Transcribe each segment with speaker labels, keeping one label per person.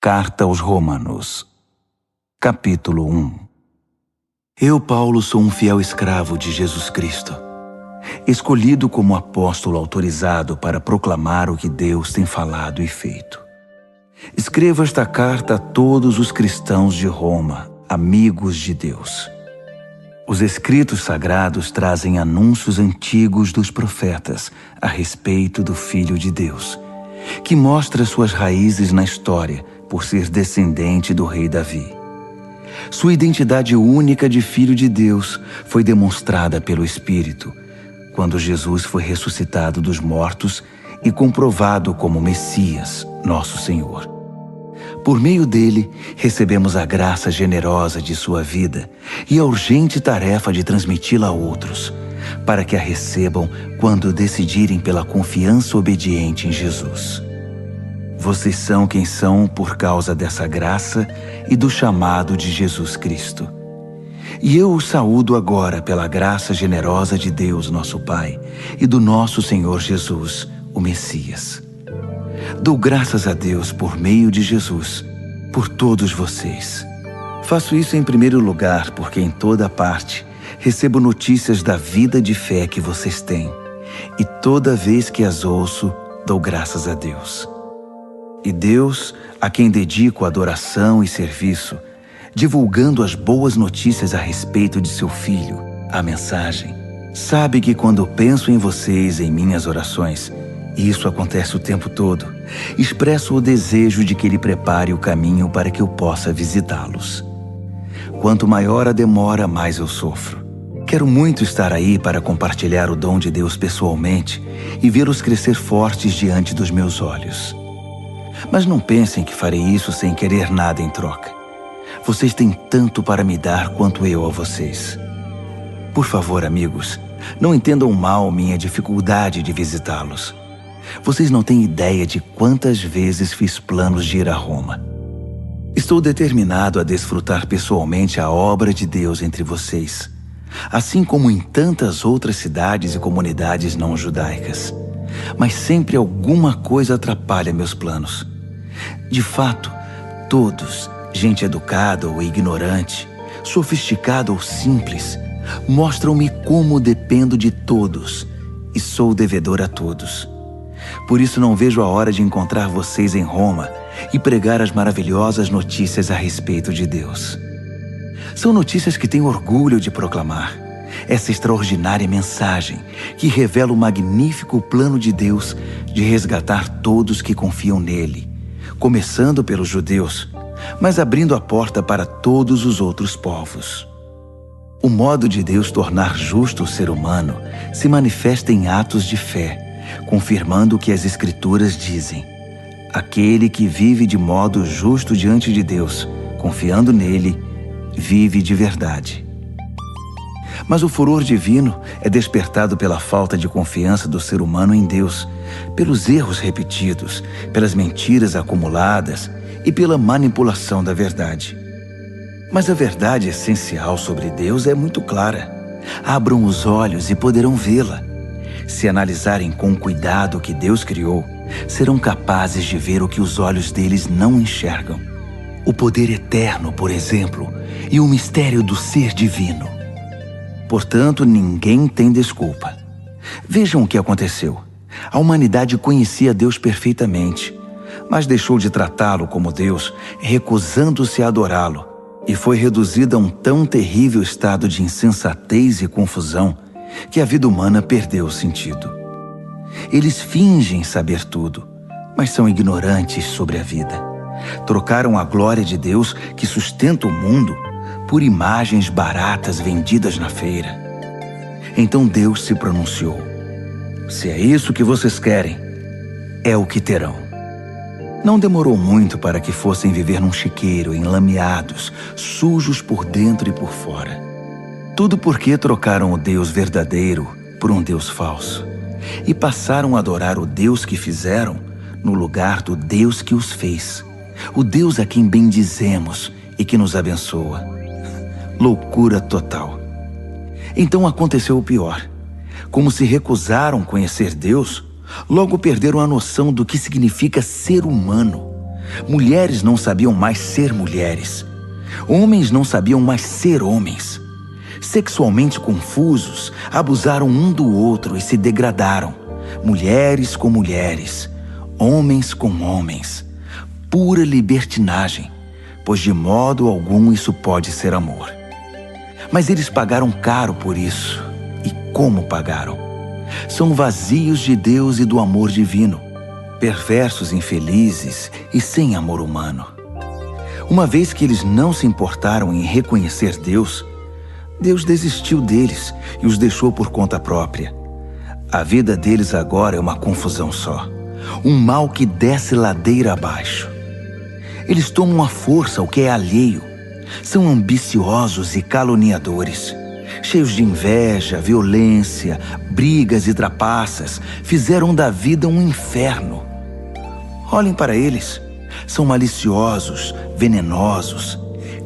Speaker 1: Carta aos Romanos, capítulo 1. Eu, Paulo, sou um fiel escravo de Jesus Cristo, escolhido como apóstolo autorizado para proclamar o que Deus tem falado e feito. Escrevo esta carta a todos os cristãos de Roma, amigos de Deus. Os escritos sagrados trazem anúncios antigos dos profetas a respeito do Filho de Deus, que mostra suas raízes na história por ser descendente do rei Davi. Sua identidade única de Filho de Deus foi demonstrada pelo Espírito, quando Jesus foi ressuscitado dos mortos e comprovado como Messias, nosso Senhor. Por meio dele, recebemos a graça generosa de sua vida e a urgente tarefa de transmiti-la a outros, para que a recebam quando decidirem pela confiança obediente em Jesus. Vocês são quem são por causa dessa graça e do chamado de Jesus Cristo. E eu os saúdo agora pela graça generosa de Deus, nosso Pai, e do nosso Senhor Jesus, o Messias. Dou graças a Deus por meio de Jesus, por todos vocês. Faço isso em primeiro lugar porque em toda parte recebo notícias da vida de fé que vocês têm, e toda vez que as ouço, dou graças a Deus. E Deus, a quem dedico adoração e serviço, divulgando as boas notícias a respeito de seu Filho, a mensagem, sabe que quando penso em vocês em minhas orações, e isso acontece o tempo todo, expresso o desejo de que Ele prepare o caminho para que eu possa visitá-los. Quanto maior a demora, mais eu sofro. Quero muito estar aí para compartilhar o dom de Deus pessoalmente e vê-los crescer fortes diante dos meus olhos. Mas não pensem que farei isso sem querer nada em troca. Vocês têm tanto para me dar quanto eu a vocês. Por favor, amigos, não entendam mal minha dificuldade de visitá-los. Vocês não têm ideia de quantas vezes fiz planos de ir a Roma. Estou determinado a desfrutar pessoalmente a obra de Deus entre vocês, assim como em tantas outras cidades e comunidades não judaicas. Mas sempre alguma coisa atrapalha meus planos. De fato, todos, gente educada ou ignorante, sofisticada ou simples, mostram-me como dependo de todos e sou devedor a todos. Por isso não vejo a hora de encontrar vocês em Roma e pregar as maravilhosas notícias a respeito de Deus. São notícias que tenho orgulho de proclamar. Essa extraordinária mensagem que revela o magnífico plano de Deus de resgatar todos que confiam nele, começando pelos judeus, mas abrindo a porta para todos os outros povos. O modo de Deus tornar justo o ser humano se manifesta em atos de fé, confirmando o que as Escrituras dizem. Aquele que vive de modo justo diante de Deus, confiando nele, vive de verdade. Mas o furor divino é despertado pela falta de confiança do ser humano em Deus, pelos erros repetidos, pelas mentiras acumuladas e pela manipulação da verdade. Mas a verdade essencial sobre Deus é muito clara. Abram os olhos e poderão vê-la. Se analisarem com cuidado o que Deus criou, serão capazes de ver o que os olhos deles não enxergam. O poder eterno, por exemplo, e o mistério do ser divino. Portanto, ninguém tem desculpa. Vejam o que aconteceu. A humanidade conhecia Deus perfeitamente, mas deixou de tratá-lo como Deus, recusando-se a adorá-lo, e foi reduzida a um tão terrível estado de insensatez e confusão que a vida humana perdeu o sentido. Eles fingem saber tudo, mas são ignorantes sobre a vida. Trocaram a glória de Deus que sustenta o mundo por imagens baratas vendidas na feira. Então Deus se pronunciou: se é isso que vocês querem, é o que terão. Não demorou muito para que fossem viver num chiqueiro, enlameados, sujos por dentro e por fora. Tudo porque trocaram o Deus verdadeiro por um Deus falso e passaram a adorar o Deus que fizeram no lugar do Deus que os fez, o Deus a quem bendizemos e que nos abençoa. Loucura total. Então aconteceu o pior. Como se recusaram conhecer Deus, logo perderam a noção do que significa ser humano. Mulheres não sabiam mais ser mulheres. Homens não sabiam mais ser homens. Sexualmente confusos, abusaram um do outro e se degradaram. Mulheres com mulheres, homens com homens. Pura libertinagem, pois de modo algum isso pode ser amor. Mas eles pagaram caro por isso. E como pagaram? São vazios de Deus e do amor divino, perversos, infelizes e sem amor humano. Uma vez que eles não se importaram em reconhecer Deus, Deus desistiu deles e os deixou por conta própria. A vida deles agora é uma confusão só, um mal que desce ladeira abaixo. Eles tomam à força o que é alheio, são ambiciosos e caluniadores, cheios de inveja, violência, brigas e trapaças, fizeram da vida um inferno. Olhem para eles, são maliciosos, venenosos,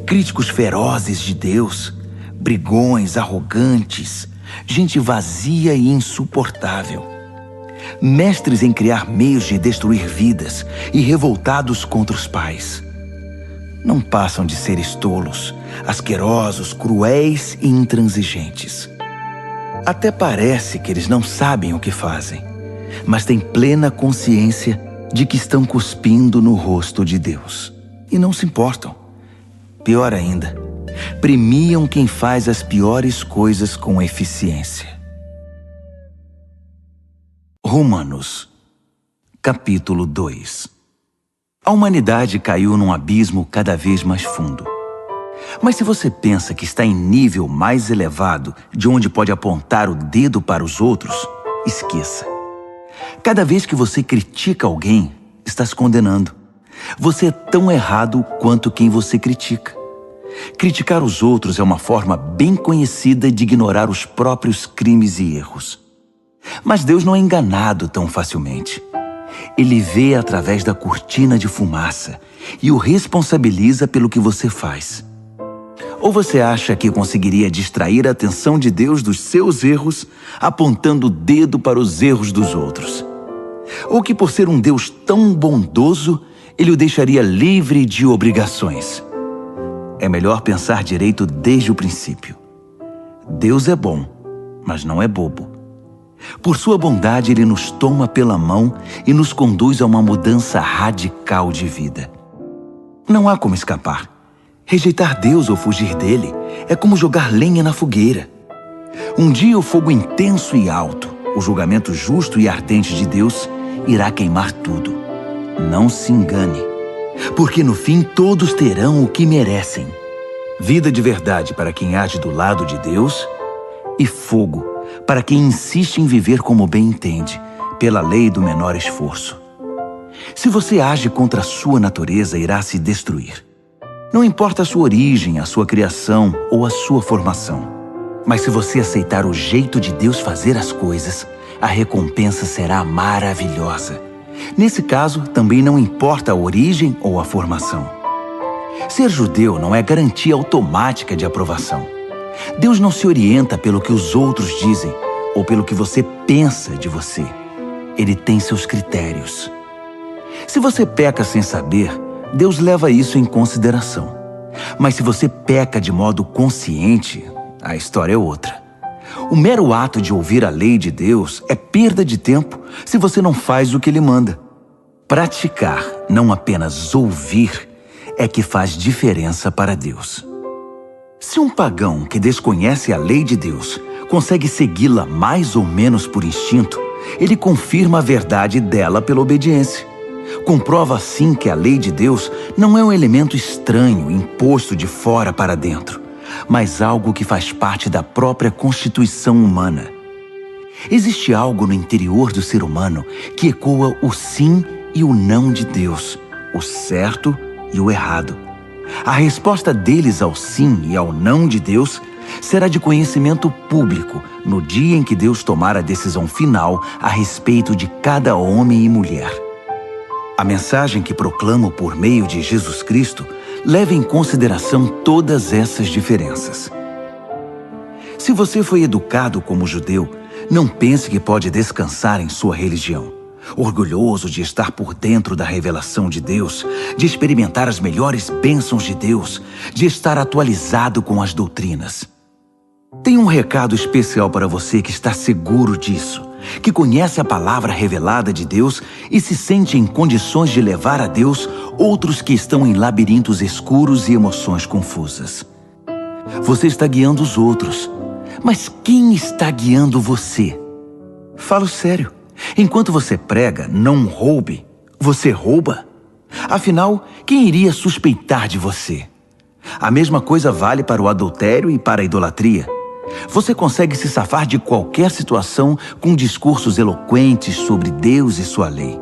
Speaker 1: críticos ferozes de Deus, brigões, arrogantes, gente vazia e insuportável. Mestres em criar meios de destruir vidas e revoltados contra os pais. Não passam de seres tolos, asquerosos, cruéis e intransigentes. Até parece que eles não sabem o que fazem, mas têm plena consciência de que estão cuspindo no rosto de Deus. E não se importam. Pior ainda, premiam quem faz as piores coisas com eficiência. Romanos, capítulo 2. A humanidade caiu num abismo cada vez mais fundo. Mas se você pensa que está em nível mais elevado de onde pode apontar o dedo para os outros, esqueça. Cada vez que você critica alguém, está se condenando. Você é tão errado quanto quem você critica. Criticar os outros é uma forma bem conhecida de ignorar os próprios crimes e erros. Mas Deus não é enganado tão facilmente. Ele vê através da cortina de fumaça e o responsabiliza pelo que você faz. Ou você acha que conseguiria distrair a atenção de Deus dos seus erros, apontando o dedo para os erros dos outros? Ou que por ser um Deus tão bondoso, Ele o deixaria livre de obrigações? É melhor pensar direito desde o princípio. Deus é bom, mas não é bobo. Por sua bondade, Ele nos toma pela mão e nos conduz a uma mudança radical de vida. Não há como escapar. Rejeitar Deus ou fugir dele é como jogar lenha na fogueira. Um dia o fogo intenso e alto, o julgamento justo e ardente de Deus, irá queimar tudo. Não se engane, porque no fim todos terão o que merecem. Vida de verdade para quem age do lado de Deus e fogo para quem insiste em viver como bem entende, pela lei do menor esforço. Se você age contra a sua natureza, irá se destruir. Não importa a sua origem, a sua criação ou a sua formação. Mas se você aceitar o jeito de Deus fazer as coisas, a recompensa será maravilhosa. Nesse caso, também não importa a origem ou a formação. Ser judeu não é garantia automática de aprovação. Deus não se orienta pelo que os outros dizem ou pelo que você pensa de você. Ele tem seus critérios. Se você peca sem saber, Deus leva isso em consideração. Mas se você peca de modo consciente, a história é outra. O mero ato de ouvir a lei de Deus é perda de tempo se você não faz o que Ele manda. Praticar, não apenas ouvir, é que faz diferença para Deus. Se um pagão que desconhece a lei de Deus consegue segui-la mais ou menos por instinto, ele confirma a verdade dela pela obediência. Comprova assim que a lei de Deus não é um elemento estranho imposto de fora para dentro, mas algo que faz parte da própria constituição humana. Existe algo no interior do ser humano que ecoa o sim e o não de Deus, o certo e o errado. A resposta deles ao sim e ao não de Deus será de conhecimento público no dia em que Deus tomar a decisão final a respeito de cada homem e mulher. A mensagem que proclamo por meio de Jesus Cristo leva em consideração todas essas diferenças. Se você foi educado como judeu, não pense que pode descansar em sua religião. orgulhoso de estar por dentro da revelação de Deus, de experimentar as melhores bênçãos de Deus, de estar atualizado com as doutrinas. Tenho um recado especial para você que está seguro disso, que conhece a palavra revelada de Deus e se sente em condições de levar a Deus outros que estão em labirintos escuros e emoções confusas. Você está guiando os outros, mas quem está guiando você? Falo sério. Enquanto você prega, não roube, você rouba? Afinal, quem iria suspeitar de você? A mesma coisa vale para o adultério e para a idolatria. Você consegue se safar de qualquer situação com discursos eloquentes sobre Deus e sua lei.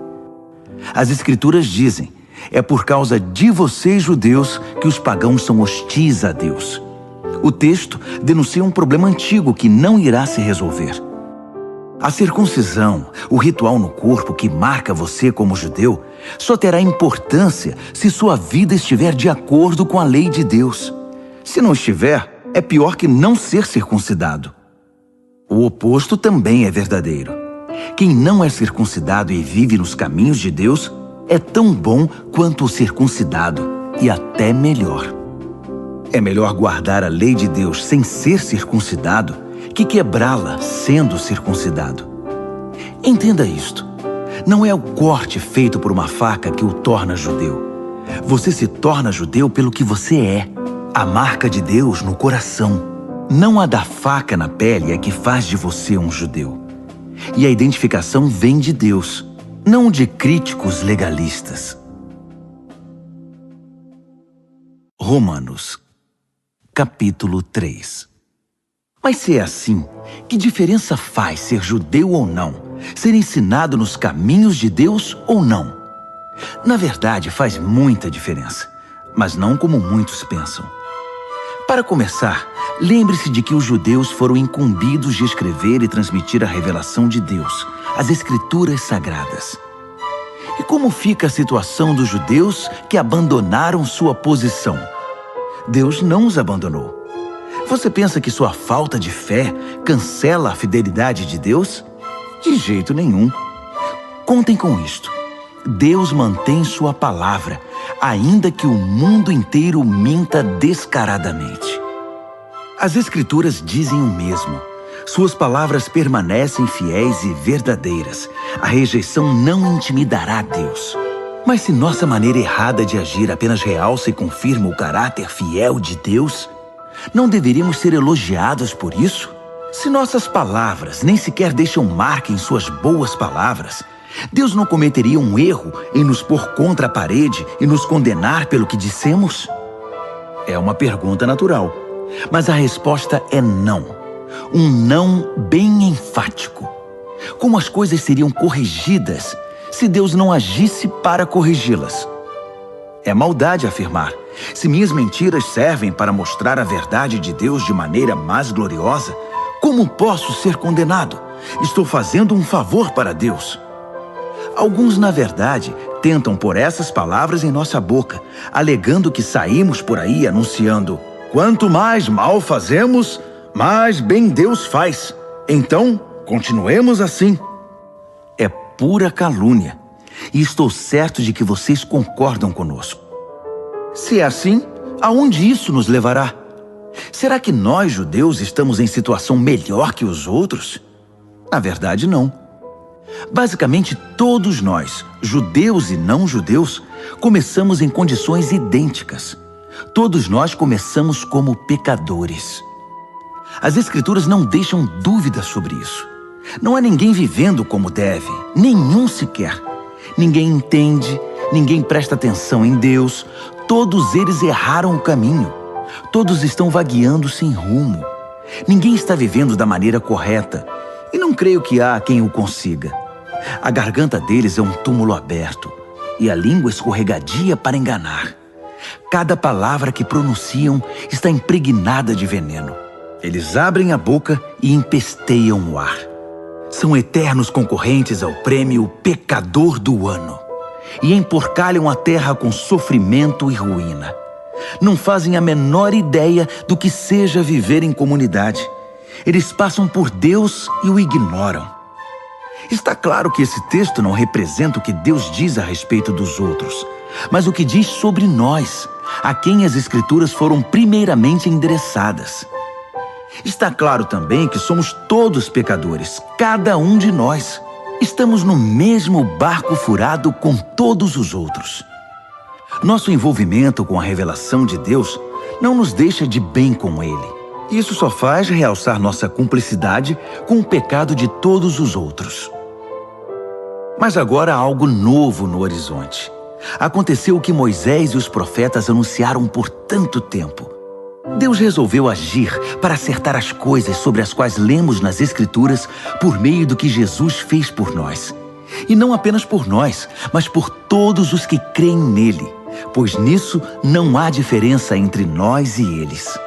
Speaker 1: As Escrituras dizem, é por causa de vocês, judeus, que os pagãos são hostis a Deus. O texto denuncia um problema antigo que não irá se resolver. A circuncisão, o ritual no corpo que marca você como judeu, só terá importância se sua vida estiver de acordo com a lei de Deus. Se não estiver, é pior que não ser circuncidado. O oposto também é verdadeiro. Quem não é circuncidado e vive nos caminhos de Deus é tão bom quanto o circuncidado, e até melhor. É melhor guardar a lei de Deus sem ser circuncidado que quebrá-la sendo circuncidado. Entenda isto. Não é o corte feito por uma faca que o torna judeu. Você se torna judeu pelo que você é. A marca de Deus no coração. Não a da faca na pele é que faz de você um judeu. E a identificação vem de Deus, não de críticos legalistas. Romanos, capítulo 3. Mas se é assim, que diferença faz ser judeu ou não? Ser ensinado nos caminhos de Deus ou não? Na verdade, faz muita diferença, mas não como muitos pensam. Para começar, lembre-se de que os judeus foram incumbidos de escrever e transmitir a revelação de Deus, as Escrituras Sagradas. E como fica a situação dos judeus que abandonaram sua posição? Deus não os abandonou. Você pensa que sua falta de fé cancela a fidelidade de Deus? De jeito nenhum. Contem com isto. Deus mantém sua palavra, ainda que o mundo inteiro minta descaradamente. As Escrituras dizem o mesmo. Suas palavras permanecem fiéis e verdadeiras. A rejeição não intimidará Deus. Mas se nossa maneira errada de agir apenas realça e confirma o caráter fiel de Deus, não deveríamos ser elogiados por isso? Se nossas palavras nem sequer deixam marca em suas boas palavras, Deus não cometeria um erro em nos pôr contra a parede e nos condenar pelo que dissemos? É uma pergunta natural, mas a resposta é não. Um não bem enfático. Como as coisas seriam corrigidas se Deus não agisse para corrigi-las? É maldade afirmar: se minhas mentiras servem para mostrar a verdade de Deus de maneira mais gloriosa, como posso ser condenado? Estou fazendo um favor para Deus. Alguns, na verdade, tentam pôr essas palavras em nossa boca, alegando que saímos por aí anunciando: quanto mais mal fazemos, mais bem Deus faz. Então, continuemos assim. É pura calúnia, e estou certo de que vocês concordam conosco. Se é assim, aonde isso nos levará? Será que nós, judeus, estamos em situação melhor que os outros? Na verdade, não. Basicamente, todos nós, judeus e não judeus, começamos em condições idênticas. Todos nós começamos como pecadores. As Escrituras não deixam dúvidas sobre isso. Não há ninguém vivendo como deve, nenhum sequer. Ninguém entende, ninguém presta atenção em Deus. Todos eles erraram o caminho. Todos estão vagueando sem rumo. Ninguém está vivendo da maneira correta. E não creio que há quem o consiga. A garganta deles é um túmulo aberto, e a língua escorregadia para enganar. Cada palavra que pronunciam está impregnada de veneno. Eles abrem a boca e empesteiam o ar. São eternos concorrentes ao prêmio Pecador do Ano, e emporcalham a terra com sofrimento e ruína. Não fazem a menor ideia do que seja viver em comunidade. Eles passam por Deus e o ignoram. Está claro que esse texto não representa o que Deus diz a respeito dos outros, mas o que diz sobre nós, a quem as Escrituras foram primeiramente endereçadas. Está claro também que somos todos pecadores, cada um de nós. Estamos no mesmo barco furado com todos os outros. Nosso envolvimento com a revelação de Deus não nos deixa de bem com Ele. Isso só faz realçar nossa cumplicidade com o pecado de todos os outros. Mas agora há algo novo no horizonte. Aconteceu o que Moisés e os profetas anunciaram por tanto tempo. Deus resolveu agir para acertar as coisas sobre as quais lemos nas Escrituras por meio do que Jesus fez por nós. E não apenas por nós, mas por todos os que creem nele, pois nisso não há diferença entre nós e eles.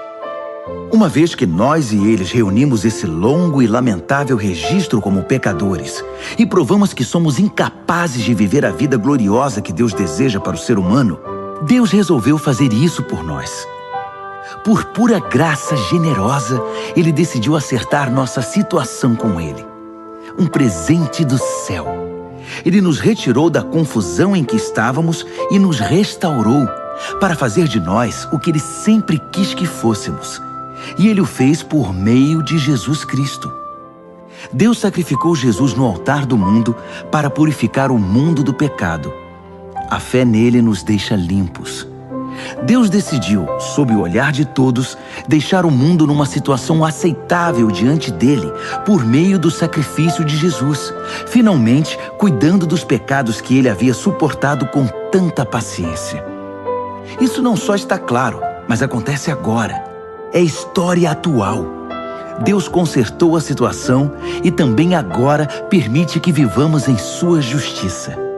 Speaker 1: Uma vez que nós e eles reunimos esse longo e lamentável registro como pecadores e provamos que somos incapazes de viver a vida gloriosa que Deus deseja para o ser humano, Deus resolveu fazer isso por nós. Por pura graça generosa, Ele decidiu acertar nossa situação com Ele. Um presente do céu. Ele nos retirou da confusão em que estávamos e nos restaurou para fazer de nós o que Ele sempre quis que fôssemos. E Ele o fez por meio de Jesus Cristo. Deus sacrificou Jesus no altar do mundo para purificar o mundo do pecado. A fé nele nos deixa limpos. Deus decidiu, sob o olhar de todos, deixar o mundo numa situação aceitável diante dele, por meio do sacrifício de Jesus, finalmente cuidando dos pecados que ele havia suportado com tanta paciência. Isso não só está claro, mas acontece agora. É história atual. Deus consertou a situação e também agora permite que vivamos em sua justiça.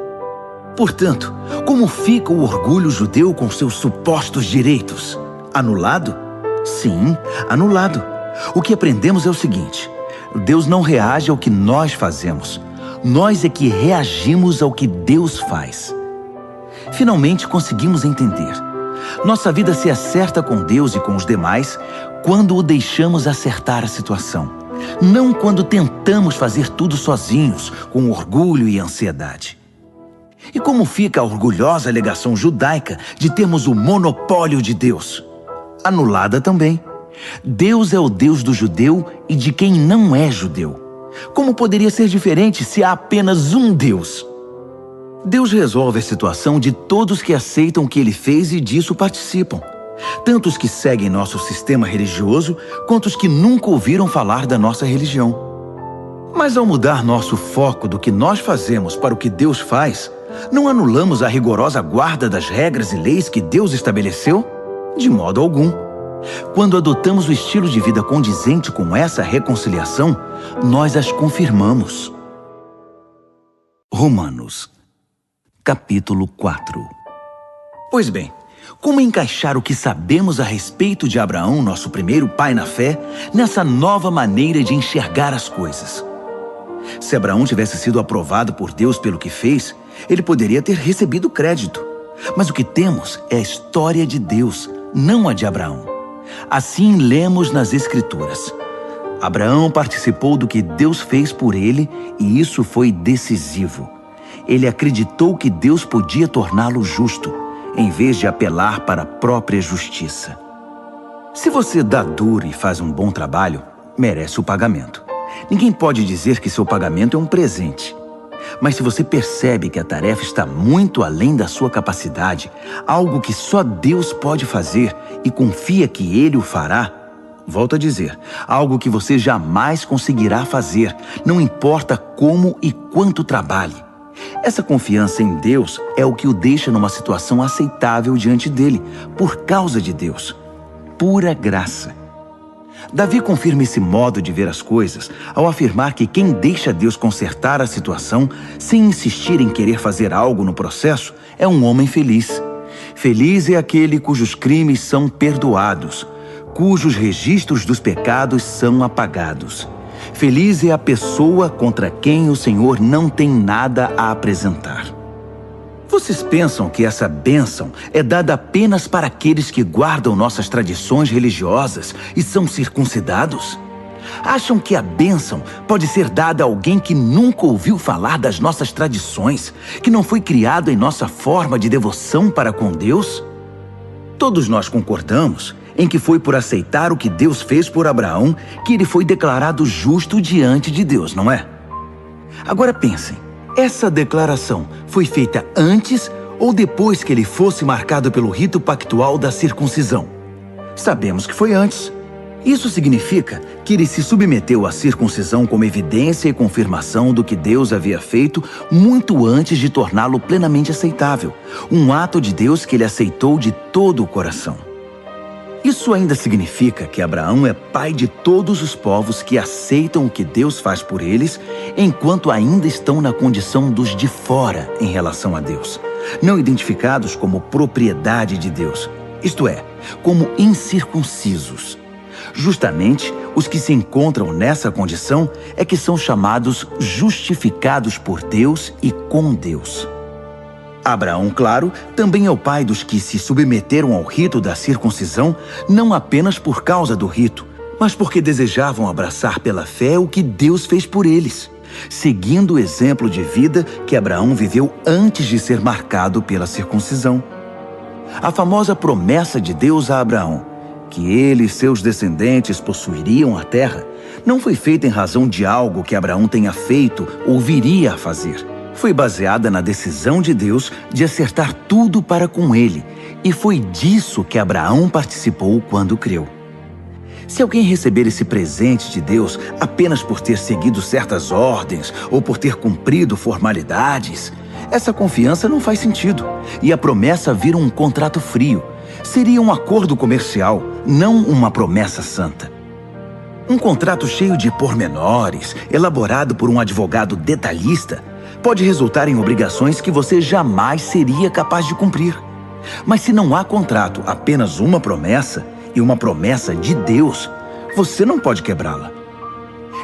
Speaker 1: Portanto, como fica o orgulho judeu com seus supostos direitos? Anulado? Sim, anulado. O que aprendemos é o seguinte: Deus não reage ao que nós fazemos. Nós é que reagimos ao que Deus faz. Finalmente conseguimos entender. Nossa vida se acerta com Deus e com os demais quando o deixamos acertar a situação. Não quando tentamos fazer tudo sozinhos, com orgulho e ansiedade. E como fica a orgulhosa alegação judaica de termos o monopólio de Deus? Anulada também. Deus é o Deus do judeu e de quem não é judeu. Como poderia ser diferente se há apenas um Deus? Deus resolve a situação de todos que aceitam o que Ele fez e disso participam. Tanto os que seguem nosso sistema religioso, quanto os que nunca ouviram falar da nossa religião. Mas ao mudar nosso foco do que nós fazemos para o que Deus faz, não anulamos a rigorosa guarda das regras e leis que Deus estabeleceu? De modo algum. Quando adotamos o estilo de vida condizente com essa reconciliação, nós as confirmamos. Romanos, capítulo 4. Pois bem, como encaixar o que sabemos a respeito de Abraão, nosso primeiro pai na fé, nessa nova maneira de enxergar as coisas? Se Abraão tivesse sido aprovado por Deus pelo que fez, ele poderia ter recebido crédito. Mas o que temos é a história de Deus, não a de Abraão. Assim lemos nas Escrituras. Abraão participou do que Deus fez por ele e isso foi decisivo. Ele acreditou que Deus podia torná-lo justo, em vez de apelar para a própria justiça. Se você dá duro e faz um bom trabalho, merece o pagamento. Ninguém pode dizer que seu pagamento é um presente. Mas se você percebe que a tarefa está muito além da sua capacidade, algo que só Deus pode fazer e confia que Ele o fará, volto a dizer, algo que você jamais conseguirá fazer, não importa como e quanto trabalhe. Essa confiança em Deus é o que o deixa numa situação aceitável diante dele, por causa de Deus. Pura graça. Davi confirma esse modo de ver as coisas ao afirmar que quem deixa Deus consertar a situação sem insistir em querer fazer algo no processo é um homem feliz. Feliz é aquele cujos crimes são perdoados, cujos registros dos pecados são apagados. Feliz é a pessoa contra quem o Senhor não tem nada a apresentar. Vocês pensam que essa bênção é dada apenas para aqueles que guardam nossas tradições religiosas e são circuncidados? Acham que a bênção pode ser dada a alguém que nunca ouviu falar das nossas tradições, que não foi criado em nossa forma de devoção para com Deus? Todos nós concordamos em que foi por aceitar o que Deus fez por Abraão que ele foi declarado justo diante de Deus, não é? Agora pensem, essa declaração foi feita antes ou depois que ele fosse marcado pelo rito pactual da circuncisão? Sabemos que foi antes. Isso significa que ele se submeteu à circuncisão como evidência e confirmação do que Deus havia feito muito antes de torná-lo plenamente aceitável. Um ato de Deus que ele aceitou de todo o coração. Isso ainda significa que Abraão é pai de todos os povos que aceitam o que Deus faz por eles, enquanto ainda estão na condição dos de fora em relação a Deus, não identificados como propriedade de Deus, isto é, como incircuncisos. Justamente, os que se encontram nessa condição é que são chamados justificados por Deus e com Deus. Abraão, claro, também é o pai dos que se submeteram ao rito da circuncisão, não apenas por causa do rito, mas porque desejavam abraçar pela fé o que Deus fez por eles, seguindo o exemplo de vida que Abraão viveu antes de ser marcado pela circuncisão. A famosa promessa de Deus a Abraão, que ele e seus descendentes possuiriam a terra, não foi feita em razão de algo que Abraão tenha feito ou viria a fazer. Foi baseada na decisão de Deus de acertar tudo para com ele, e foi disso que Abraão participou quando creu. Se alguém receber esse presente de Deus apenas por ter seguido certas ordens ou por ter cumprido formalidades, essa confiança não faz sentido, e a promessa vira um contrato frio. Seria um acordo comercial, não uma promessa santa. Um contrato cheio de pormenores, elaborado por um advogado detalhista, pode resultar em obrigações que você jamais seria capaz de cumprir. Mas se não há contrato, apenas uma promessa, e uma promessa de Deus, você não pode quebrá-la.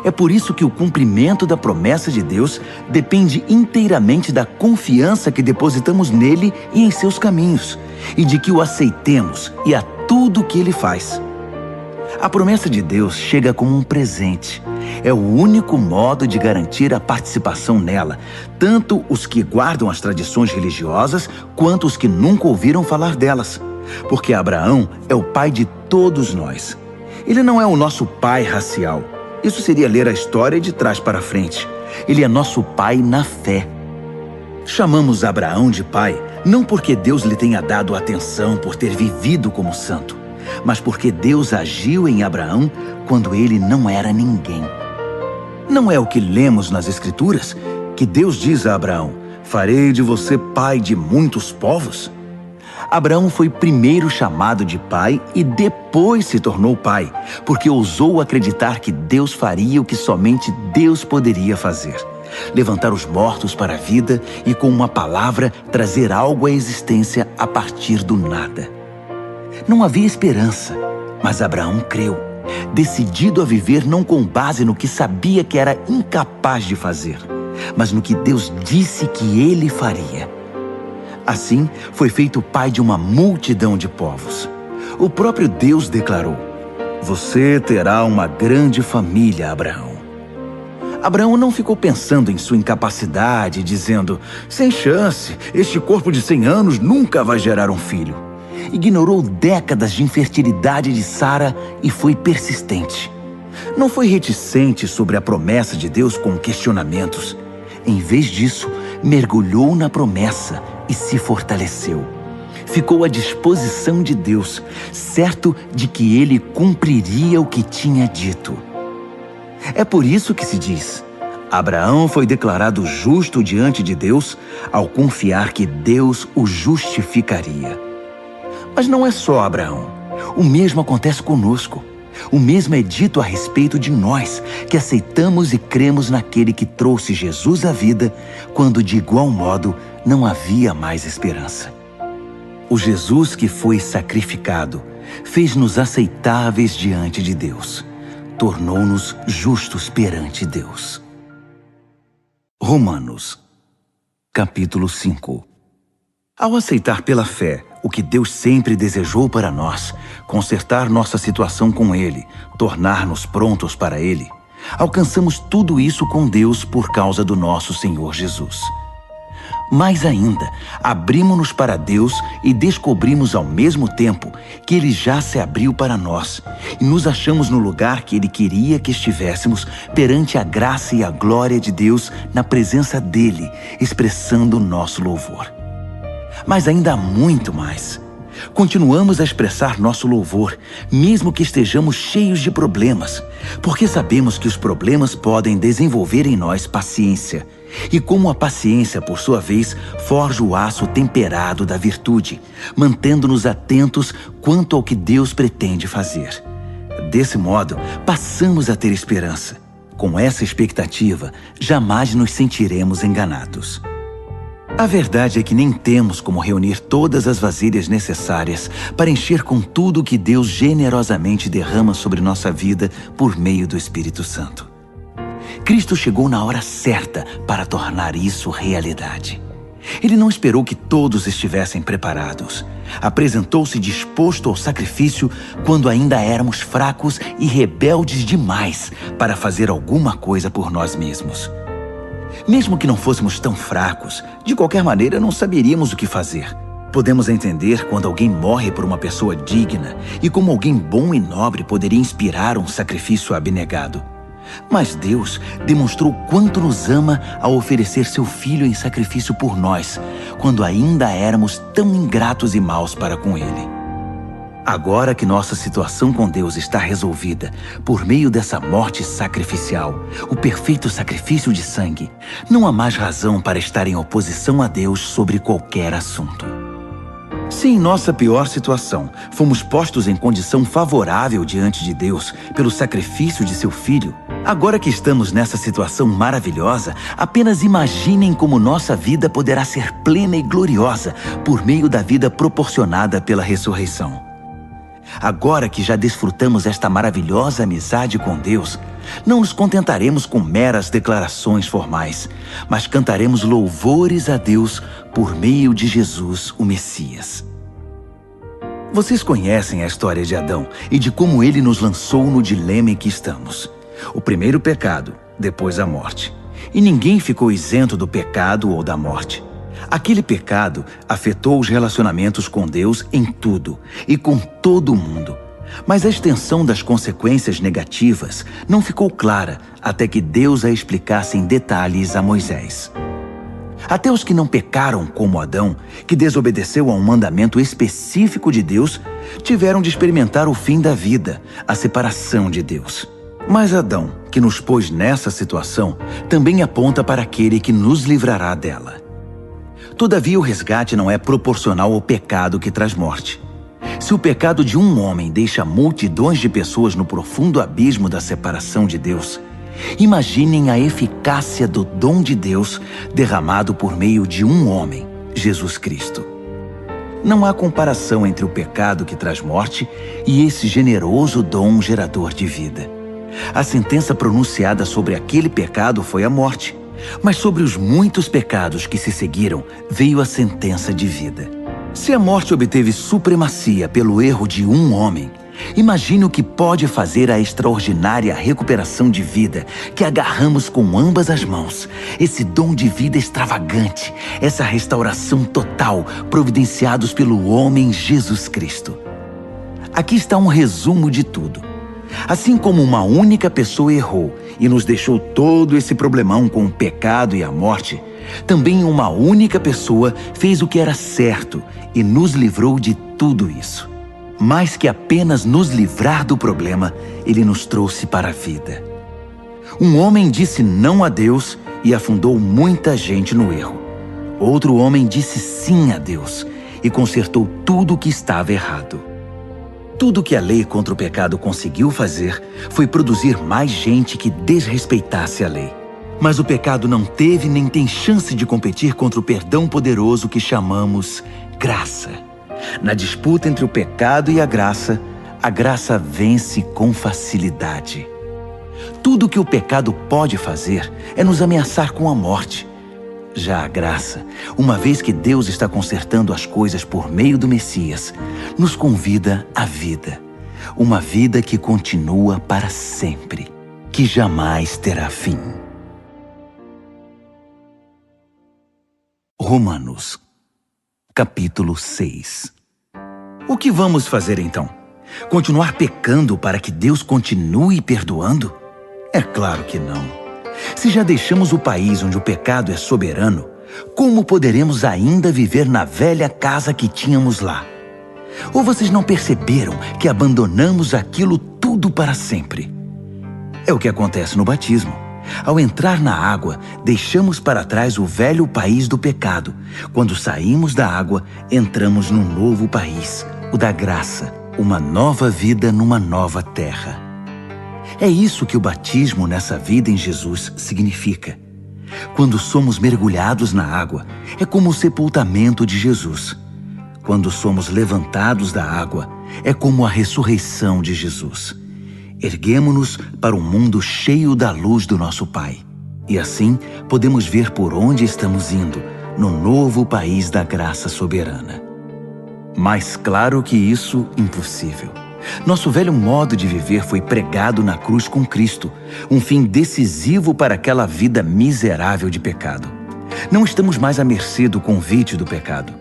Speaker 1: É por isso que o cumprimento da promessa de Deus depende inteiramente da confiança que depositamos nele e em seus caminhos, e de que o aceitemos e a tudo o que ele faz. A promessa de Deus chega como um presente. É o único modo de garantir a participação nela, tanto os que guardam as tradições religiosas, quanto os que nunca ouviram falar delas. Porque Abraão é o pai de todos nós. Ele não é o nosso pai racial. Isso seria ler a história de trás para frente. Ele é nosso pai na fé. Chamamos Abraão de pai, não porque Deus lhe tenha dado atenção por ter vivido como santo, mas porque Deus agiu em Abraão quando ele não era ninguém. Não é o que lemos nas Escrituras, que Deus diz a Abraão: farei de você pai de muitos povos? Abraão foi primeiro chamado de pai e depois se tornou pai, porque ousou acreditar que Deus faria o que somente Deus poderia fazer: levantar os mortos para a vida e, com uma palavra, trazer algo à existência a partir do nada. Não havia esperança, mas Abraão creu, decidido a viver não com base no que sabia que era incapaz de fazer, mas no que Deus disse que ele faria. Assim, foi feito pai de uma multidão de povos. O próprio Deus declarou: você terá uma grande família, Abraão. Abraão não ficou pensando em sua incapacidade, dizendo: sem chance, este corpo de 100 anos nunca vai gerar um filho. Ignorou décadas de infertilidade de Sara e foi persistente. Não foi reticente sobre a promessa de Deus com questionamentos. Em vez disso, mergulhou na promessa e se fortaleceu. Ficou à disposição de Deus, certo de que ele cumpriria o que tinha dito. É por isso que se diz: Abraão foi declarado justo diante de Deus ao confiar que Deus o justificaria. Mas não é só Abraão. O mesmo acontece conosco. O mesmo é dito a respeito de nós, que aceitamos e cremos naquele que trouxe Jesus à vida, quando de igual modo não havia mais esperança. O Jesus que foi sacrificado fez-nos aceitáveis diante de Deus. Tornou-nos justos perante Deus. Romanos, capítulo 5. Ao aceitar pela fé o que Deus sempre desejou para nós, consertar nossa situação com Ele, tornar-nos prontos para Ele, alcançamos tudo isso com Deus por causa do nosso Senhor Jesus. Mais ainda, abrimos-nos para Deus e descobrimos ao mesmo tempo que Ele já se abriu para nós e nos achamos no lugar que Ele queria que estivéssemos perante a graça e a glória de Deus na presença dEle, expressando nosso louvor. Mas ainda há muito mais. Continuamos a expressar nosso louvor, mesmo que estejamos cheios de problemas, porque sabemos que os problemas podem desenvolver em nós paciência. E como a paciência, por sua vez, forja o aço temperado da virtude, mantendo-nos atentos quanto ao que Deus pretende fazer. Desse modo, passamos a ter esperança. Com essa expectativa, jamais nos sentiremos enganados. A verdade é que nem temos como reunir todas as vasilhas necessárias para encher com tudo o que Deus generosamente derrama sobre nossa vida por meio do Espírito Santo. Cristo chegou na hora certa para tornar isso realidade. Ele não esperou que todos estivessem preparados. Apresentou-se disposto ao sacrifício quando ainda éramos fracos e rebeldes demais para fazer alguma coisa por nós mesmos. Mesmo que não fôssemos tão fracos, de qualquer maneira não saberíamos o que fazer. Podemos entender quando alguém morre por uma pessoa digna e como alguém bom e nobre poderia inspirar um sacrifício abnegado. Mas Deus demonstrou quanto nos ama ao oferecer seu Filho em sacrifício por nós, quando ainda éramos tão ingratos e maus para com Ele. Agora que nossa situação com Deus está resolvida por meio dessa morte sacrificial, o perfeito sacrifício de sangue, não há mais razão para estar em oposição a Deus sobre qualquer assunto. Se em nossa pior situação fomos postos em condição favorável diante de Deus pelo sacrifício de seu Filho, agora que estamos nessa situação maravilhosa, apenas imaginem como nossa vida poderá ser plena e gloriosa por meio da vida proporcionada pela ressurreição. Agora que já desfrutamos esta maravilhosa amizade com Deus, não nos contentaremos com meras declarações formais, mas cantaremos louvores a Deus por meio de Jesus, o Messias. Vocês conhecem a história de Adão e de como ele nos lançou no dilema em que estamos. O primeiro pecado, depois a morte. E ninguém ficou isento do pecado ou da morte. Aquele pecado afetou os relacionamentos com Deus em tudo e com todo o mundo. Mas a extensão das consequências negativas não ficou clara até que Deus a explicasse em detalhes a Moisés. Até os que não pecaram como Adão, que desobedeceu a um mandamento específico de Deus, tiveram de experimentar o fim da vida, a separação de Deus. Mas Adão, que nos pôs nessa situação, também aponta para aquele que nos livrará dela. Todavia, o resgate não é proporcional ao pecado que traz morte. Se o pecado de um homem deixa multidões de pessoas no profundo abismo da separação de Deus, imaginem a eficácia do dom de Deus derramado por meio de um homem, Jesus Cristo. Não há comparação entre o pecado que traz morte e esse generoso dom gerador de vida. A sentença pronunciada sobre aquele pecado foi a morte, mas sobre os muitos pecados que se seguiram veio a sentença de vida. Se a morte obteve supremacia pelo erro de um homem, imagine o que pode fazer a extraordinária recuperação de vida que agarramos com ambas as mãos, esse dom de vida extravagante, essa restauração total providenciados pelo homem Jesus Cristo. Aqui está um resumo de tudo. Assim como uma única pessoa errou e nos deixou todo esse problemão com o pecado e a morte, também uma única pessoa fez o que era certo e nos livrou de tudo isso. Mais que apenas nos livrar do problema, ele nos trouxe para a vida. Um homem disse não a Deus e afundou muita gente no erro. Outro homem disse sim a Deus e consertou tudo o que estava errado. Tudo que a lei contra o pecado conseguiu fazer foi produzir mais gente que desrespeitasse a lei. Mas o pecado não teve nem tem chance de competir contra o perdão poderoso que chamamos graça. Na disputa entre o pecado e a graça vence com facilidade. Tudo que o pecado pode fazer é nos ameaçar com a morte. Já a graça, uma vez que Deus está consertando as coisas por meio do Messias, nos convida à vida. Uma vida que continua para sempre, que jamais terá fim. Romanos, capítulo 6. O que vamos fazer então? Continuar pecando para que Deus continue perdoando? É claro que não. Se já deixamos o país onde o pecado é soberano, como poderemos ainda viver na velha casa que tínhamos lá? Ou vocês não perceberam que abandonamos aquilo tudo para sempre? É o que acontece no batismo. Ao entrar na água, deixamos para trás o velho país do pecado. Quando saímos da água, entramos num novo país, o da graça, uma nova vida numa nova terra. É isso que o batismo nessa vida em Jesus significa. Quando somos mergulhados na água, é como o sepultamento de Jesus. Quando somos levantados da água, é como a ressurreição de Jesus. Erguemo-nos para um mundo cheio da luz do nosso Pai. E assim, podemos ver por onde estamos indo, no novo país da graça soberana. Mas claro que isso é impossível. Nosso velho modo de viver foi pregado na cruz com Cristo, um fim decisivo para aquela vida miserável de pecado. Não estamos mais à mercê do convite do pecado.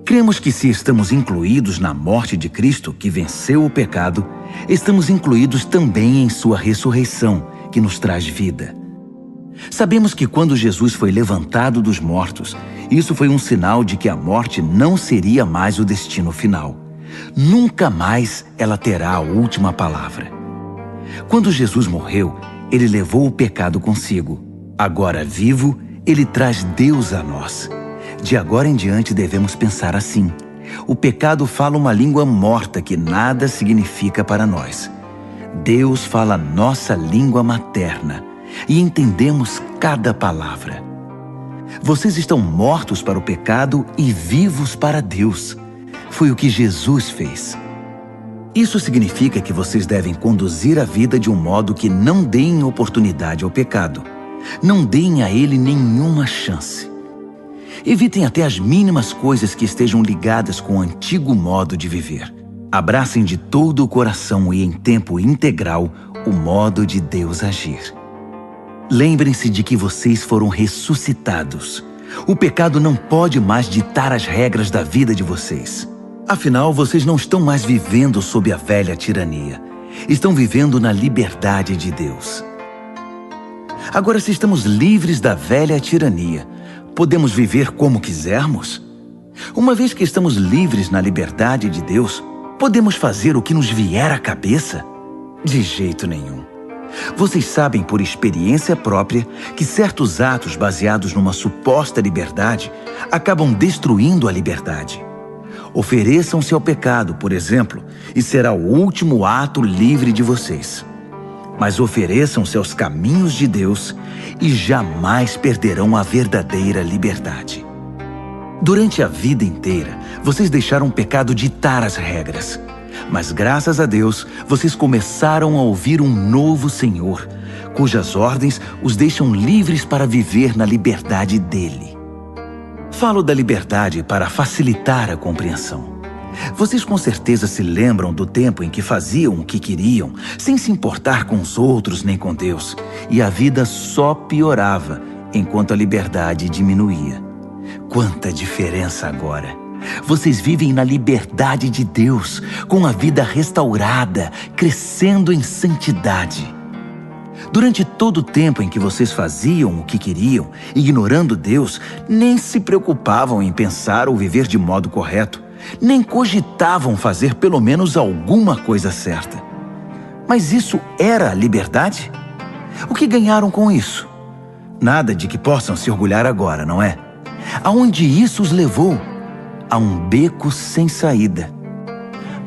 Speaker 1: Cremos que se estamos incluídos na morte de Cristo, que venceu o pecado, estamos incluídos também em sua ressurreição, que nos traz vida. Sabemos que quando Jesus foi levantado dos mortos, isso foi um sinal de que a morte não seria mais o destino final. Nunca mais ela terá a última palavra. Quando Jesus morreu, ele levou o pecado consigo. Agora vivo, ele traz Deus a nós. De agora em diante devemos pensar assim. O pecado fala uma língua morta que nada significa para nós. Deus fala nossa língua materna e entendemos cada palavra. Vocês estão mortos para o pecado e vivos para Deus. Foi o que Jesus fez. Isso significa que vocês devem conduzir a vida de um modo que não deem oportunidade ao pecado. Não deem a ele nenhuma chance. Evitem até as mínimas coisas que estejam ligadas com o antigo modo de viver. Abracem de todo o coração e em tempo integral o modo de Deus agir. Lembrem-se de que vocês foram ressuscitados. O pecado não pode mais ditar as regras da vida de vocês. Afinal, vocês não estão mais vivendo sob a velha tirania. Estão vivendo na liberdade de Deus. Agora, se estamos livres da velha tirania, podemos viver como quisermos? Uma vez que estamos livres na liberdade de Deus, podemos fazer o que nos vier à cabeça? De jeito nenhum. Vocês sabem por experiência própria que certos atos baseados numa suposta liberdade acabam destruindo a liberdade. Ofereçam-se ao pecado, por exemplo, e será o último ato livre de vocês. Mas ofereçam-se aos caminhos de Deus e jamais perderão a verdadeira liberdade. Durante a vida inteira, vocês deixaram o pecado ditar as regras. Mas graças a Deus, vocês começaram a ouvir um novo Senhor, cujas ordens os deixam livres para viver na liberdade dele. Falo da liberdade para facilitar a compreensão. Vocês com certeza se lembram do tempo em que faziam o que queriam, sem se importar com os outros nem com Deus, e a vida só piorava enquanto a liberdade diminuía. Quanta diferença agora! Vocês vivem na liberdade de Deus, com a vida restaurada, crescendo em santidade. Durante todo o tempo em que vocês faziam o que queriam, ignorando Deus, nem se preocupavam em pensar ou viver de modo correto, nem cogitavam fazer pelo menos alguma coisa certa. Mas isso era a liberdade? O que ganharam com isso? Nada de que possam se orgulhar agora, não é? Aonde isso os levou? A um beco sem saída.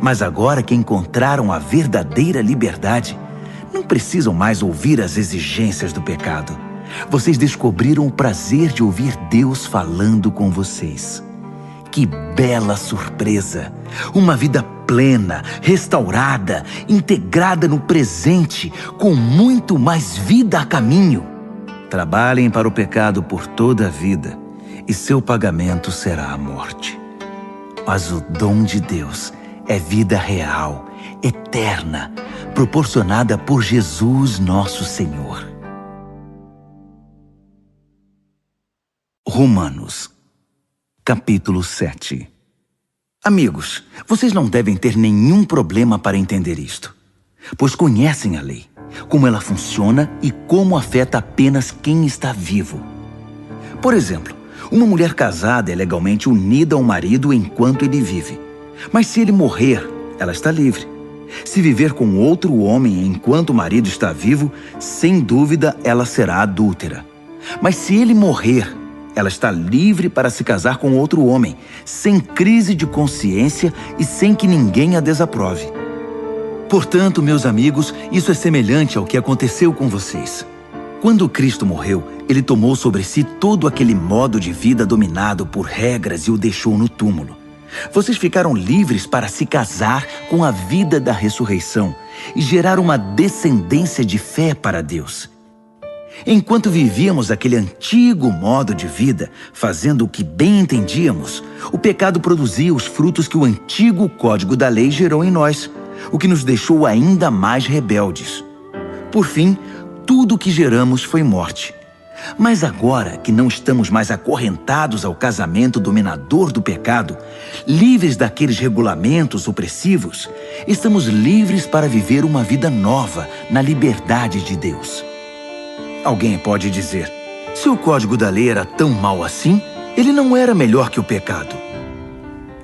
Speaker 1: Mas agora que encontraram a verdadeira liberdade, não precisam mais ouvir as exigências do pecado. Vocês descobriram o prazer de ouvir Deus falando com vocês. Que bela surpresa! Uma vida plena, restaurada, integrada no presente, com muito mais vida a caminho. Trabalhem para o pecado por toda a vida e seu pagamento será a morte. Mas o dom de Deus é vida real, eterna, proporcionada por Jesus nosso Senhor. Romanos, capítulo 7. Amigos, vocês não devem ter nenhum problema para entender isto, pois conhecem a lei, como ela funciona e como afeta apenas quem está vivo. Por exemplo, uma mulher casada é legalmente unida ao marido enquanto ele vive. Mas se ele morrer, ela está livre. Se viver com outro homem enquanto o marido está vivo, sem dúvida ela será adúltera. Mas se ele morrer, ela está livre para se casar com outro homem, sem crise de consciência e sem que ninguém a desaprove. Portanto, meus amigos, isso é semelhante ao que aconteceu com vocês. Quando Cristo morreu, ele tomou sobre si todo aquele modo de vida dominado por regras e o deixou no túmulo. Vocês ficaram livres para se casar com a vida da ressurreição e gerar uma descendência de fé para Deus. Enquanto vivíamos aquele antigo modo de vida, fazendo o que bem entendíamos, o pecado produzia os frutos que o antigo código da lei gerou em nós, o que nos deixou ainda mais rebeldes. Por fim, tudo o que geramos foi morte. Mas agora que não estamos mais acorrentados ao casamento dominador do pecado, livres daqueles regulamentos opressivos, estamos livres para viver uma vida nova na liberdade de Deus. Alguém pode dizer, se o código da lei era tão mau assim, ele não era melhor que o pecado.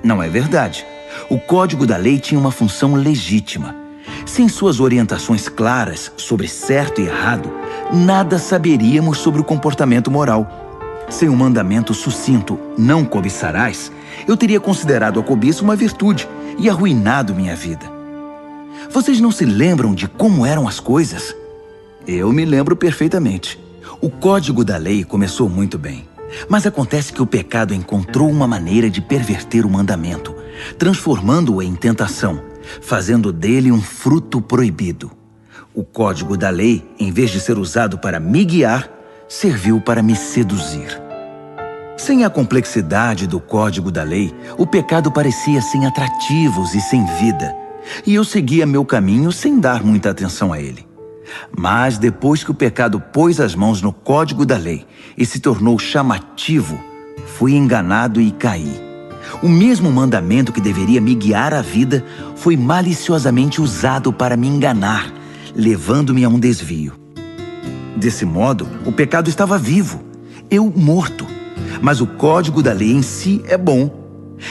Speaker 1: Não é verdade. O código da lei tinha uma função legítima. Sem suas orientações claras sobre certo e errado, nada saberíamos sobre o comportamento moral. Sem um mandamento sucinto, não cobiçarás, eu teria considerado a cobiça uma virtude e arruinado minha vida. Vocês não se lembram de como eram as coisas? Eu me lembro perfeitamente. O código da lei começou muito bem, mas acontece que o pecado encontrou uma maneira de perverter o mandamento, transformando-o em tentação, fazendo dele um fruto proibido. O código da lei, em vez de ser usado para me guiar, serviu para me seduzir. Sem a complexidade do código da lei, o pecado parecia sem atrativos e sem vida, e eu seguia meu caminho sem dar muita atenção a ele. Mas depois que o pecado pôs as mãos no código da lei e se tornou chamativo, fui enganado e caí. O mesmo mandamento que deveria me guiar à vida foi maliciosamente usado para me enganar, levando-me a um desvio. Desse modo, o pecado estava vivo, eu morto. Mas o código da lei em si é bom.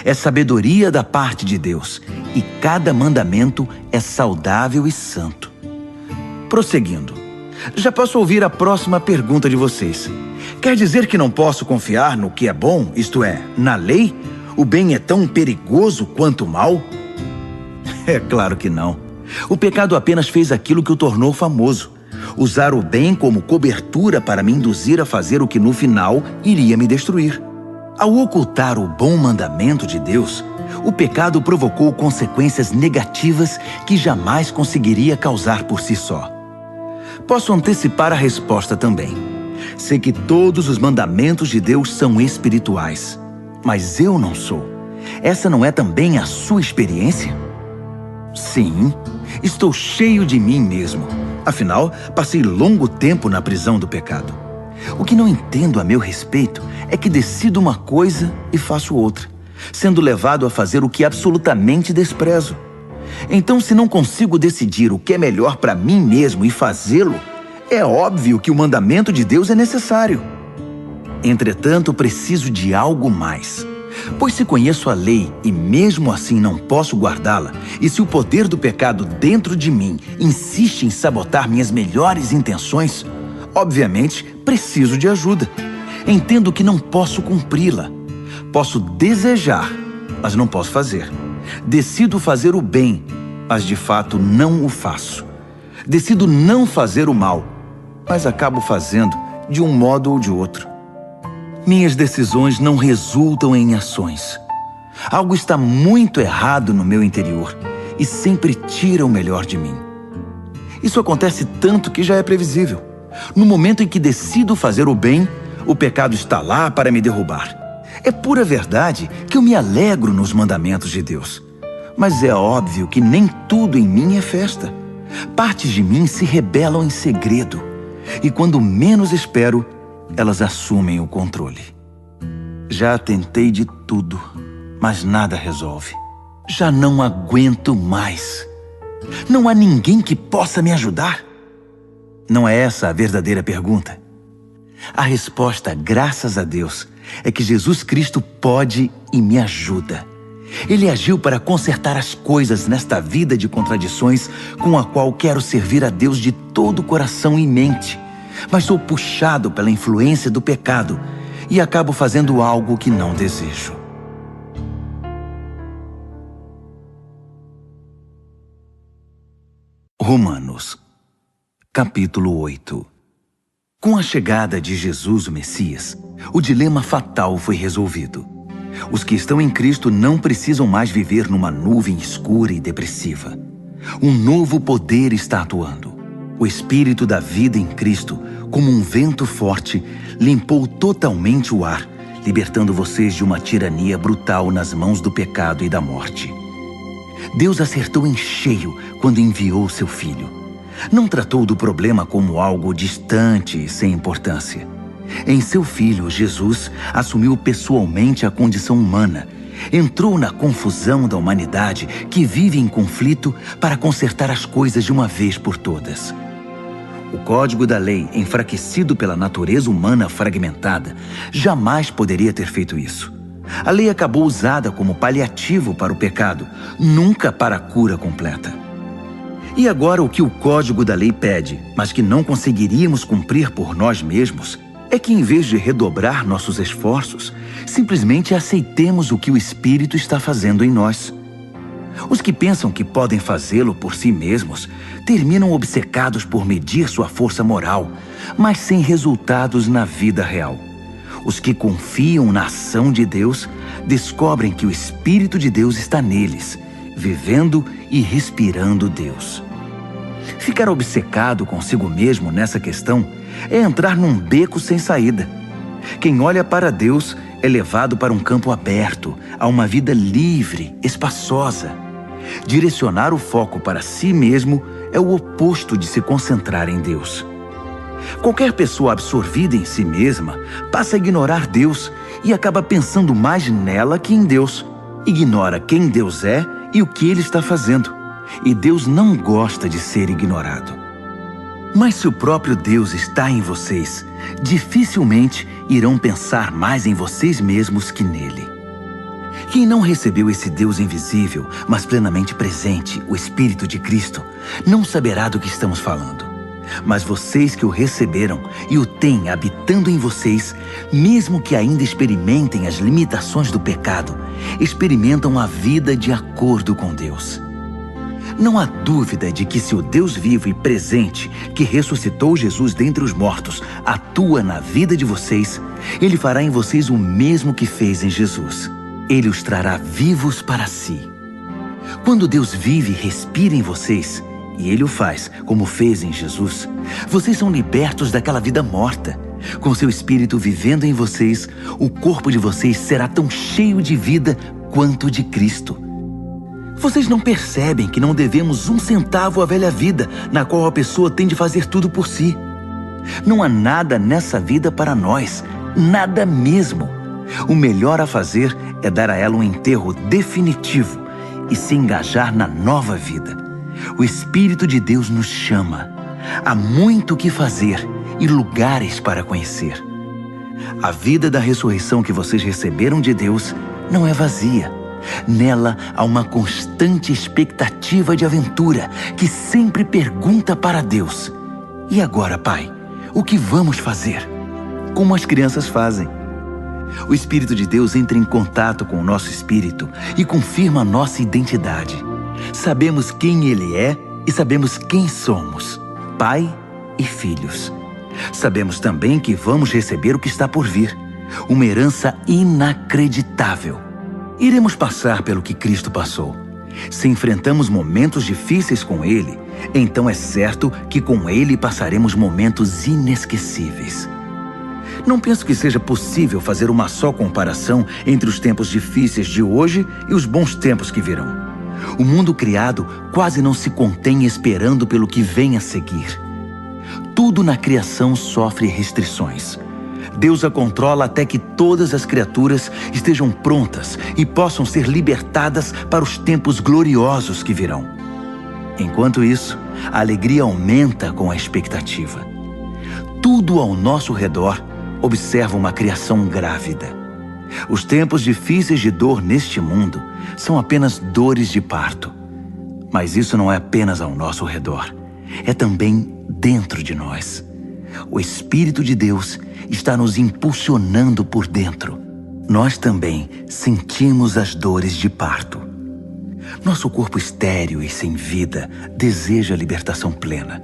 Speaker 1: É sabedoria da parte de Deus, e cada mandamento é saudável e santo. Prosseguindo, já posso ouvir a próxima pergunta de vocês. Quer dizer que não posso confiar no que é bom, isto é, na lei? O bem é tão perigoso quanto o mal? É claro que não. O pecado apenas fez aquilo que o tornou famoso. Usar o bem como cobertura para me induzir a fazer o que no final iria me destruir. Ao ocultar o bom mandamento de Deus, o pecado provocou consequências negativas que jamais conseguiria causar por si só. Posso antecipar a resposta também. Sei que todos os mandamentos de Deus são espirituais. Mas eu não sou. Essa não é também a sua experiência? Sim, estou cheio de mim mesmo. Afinal, passei longo tempo na prisão do pecado. O que não entendo a meu respeito é que decido uma coisa e faço outra, sendo levado a fazer o que absolutamente desprezo. Então, se não consigo decidir o que é melhor para mim mesmo e fazê-lo, é óbvio que o mandamento de Deus é necessário. Entretanto, preciso de algo mais. Pois se conheço a lei e mesmo assim não posso guardá-la, e se o poder do pecado dentro de mim insiste em sabotar minhas melhores intenções, obviamente preciso de ajuda. Entendo que não posso cumpri-la. Posso desejar, mas não posso fazer. Decido fazer o bem, mas de fato não o faço. Decido não fazer o mal, mas acabo fazendo de um modo ou de outro. Minhas decisões não resultam em ações. Algo está muito errado no meu interior e sempre tira o melhor de mim. Isso acontece tanto que já é previsível. No momento em que decido fazer o bem, o pecado está lá para me derrubar. É pura verdade que eu me alegro nos mandamentos de Deus. Mas é óbvio que nem tudo em mim é festa. Partes de mim se rebelam em segredo. E quando menos espero, elas assumem o controle. Já tentei de tudo, mas nada resolve. Já não aguento mais. Não há ninguém que possa me ajudar? Não é essa a verdadeira pergunta? A resposta, graças a Deus, é que Jesus Cristo pode e me ajuda. Ele agiu para consertar as coisas nesta vida de contradições com a qual quero servir a Deus de todo o coração e mente, mas sou puxado pela influência do pecado e acabo fazendo algo que não desejo. Romanos, capítulo 8. Com a chegada de Jesus, o Messias, o dilema fatal foi resolvido. Os que estão em Cristo não precisam mais viver numa nuvem escura e depressiva. Um novo poder está atuando. O Espírito da vida em Cristo, como um vento forte, limpou totalmente o ar, libertando vocês de uma tirania brutal nas mãos do pecado e da morte. Deus acertou em cheio quando enviou seu Filho. Não tratou do problema como algo distante e sem importância. Em seu Filho, Jesus assumiu pessoalmente a condição humana, entrou na confusão da humanidade que vive em conflito para consertar as coisas de uma vez por todas. O código da lei, enfraquecido pela natureza humana fragmentada, jamais poderia ter feito isso. A lei acabou usada como paliativo para o pecado, nunca para a cura completa. E agora o que o código da lei pede, mas que não conseguiríamos cumprir por nós mesmos, é que em vez de redobrar nossos esforços, simplesmente aceitemos o que o Espírito está fazendo em nós. Os que pensam que podem fazê-lo por si mesmos terminam obcecados por medir sua força moral, mas sem resultados na vida real. Os que confiam na ação de Deus descobrem que o Espírito de Deus está neles, vivendo e respirando Deus. Ficar obcecado consigo mesmo nessa questão é entrar num beco sem saída. Quem olha para Deus é levado para um campo aberto, a uma vida livre, espaçosa. Direcionar o foco para si mesmo é o oposto de se concentrar em Deus. Qualquer pessoa absorvida em si mesma passa a ignorar Deus e acaba pensando mais nela que em Deus. Ignora quem Deus é e o que Ele está fazendo. E Deus não gosta de ser ignorado. Mas se o próprio Deus está em vocês, dificilmente irão pensar mais em vocês mesmos que nele. Quem não recebeu esse Deus invisível, mas plenamente presente, o Espírito de Cristo, não saberá do que estamos falando. Mas vocês que o receberam e o têm habitando em vocês, mesmo que ainda experimentem as limitações do pecado, experimentam a vida de acordo com Deus. Não há dúvida de que se o Deus vivo e presente, que ressuscitou Jesus dentre os mortos, atua na vida de vocês, Ele fará em vocês o mesmo que fez em Jesus. Ele os trará vivos para si. Quando Deus vive e respira em vocês, e Ele o faz, como fez em Jesus, vocês são libertos daquela vida morta. Com seu Espírito vivendo em vocês, o corpo de vocês será tão cheio de vida quanto de Cristo. Vocês não percebem que não devemos um centavo à velha vida, na qual a pessoa tem de fazer tudo por si. Não há nada nessa vida para nós, nada mesmo. O melhor a fazer é dar a ela um enterro definitivo e se engajar na nova vida. O Espírito de Deus nos chama. Há muito o que fazer e lugares para conhecer. A vida da ressurreição que vocês receberam de Deus não é vazia. Nela há uma constante expectativa de aventura que sempre pergunta para Deus: e agora, Pai, o que vamos fazer? Como as crianças fazem. O Espírito de Deus entra em contato com o nosso espírito e confirma a nossa identidade. Sabemos quem Ele é e sabemos quem somos, Pai e filhos. Sabemos também que vamos receber o que está por vir, uma herança inacreditável. Iremos passar pelo que Cristo passou. Se enfrentamos momentos difíceis com Ele, então é certo que com Ele passaremos momentos inesquecíveis. Não penso que seja possível fazer uma só comparação entre os tempos difíceis de hoje e os bons tempos que virão. O mundo criado quase não se contém esperando pelo que vem a seguir. Tudo na criação sofre restrições. Deus a controla até que todas as criaturas estejam prontas e possam ser libertadas para os tempos gloriosos que virão. Enquanto isso, a alegria aumenta com a expectativa. Tudo ao nosso redor observa uma criação grávida. Os tempos difíceis de dor neste mundo são apenas dores de parto. Mas isso não é apenas ao nosso redor, é também dentro de nós. O Espírito de Deus está nos impulsionando por dentro. Nós também sentimos as dores de parto. Nosso corpo estéril e sem vida deseja a libertação plena.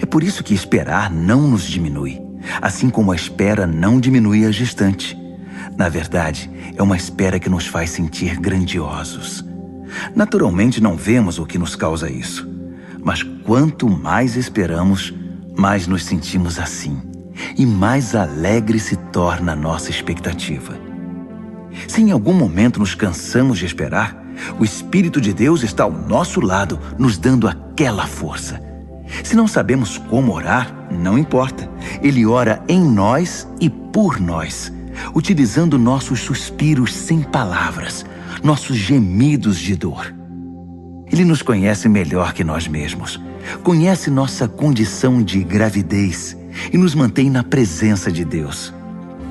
Speaker 1: É por isso que esperar não nos diminui, assim como a espera não diminui a gestante. Na verdade, é uma espera que nos faz sentir grandiosos. Naturalmente não vemos o que nos causa isso, mas quanto mais esperamos, mais nos sentimos assim, e mais alegre se torna a nossa expectativa. Se em algum momento nos cansamos de esperar, o Espírito de Deus está ao nosso lado, nos dando aquela força. Se não sabemos como orar, não importa. Ele ora em nós e por nós, utilizando nossos suspiros sem palavras, nossos gemidos de dor. Ele nos conhece melhor que nós mesmos, conhece nossa condição de gravidez e nos mantém na presença de Deus.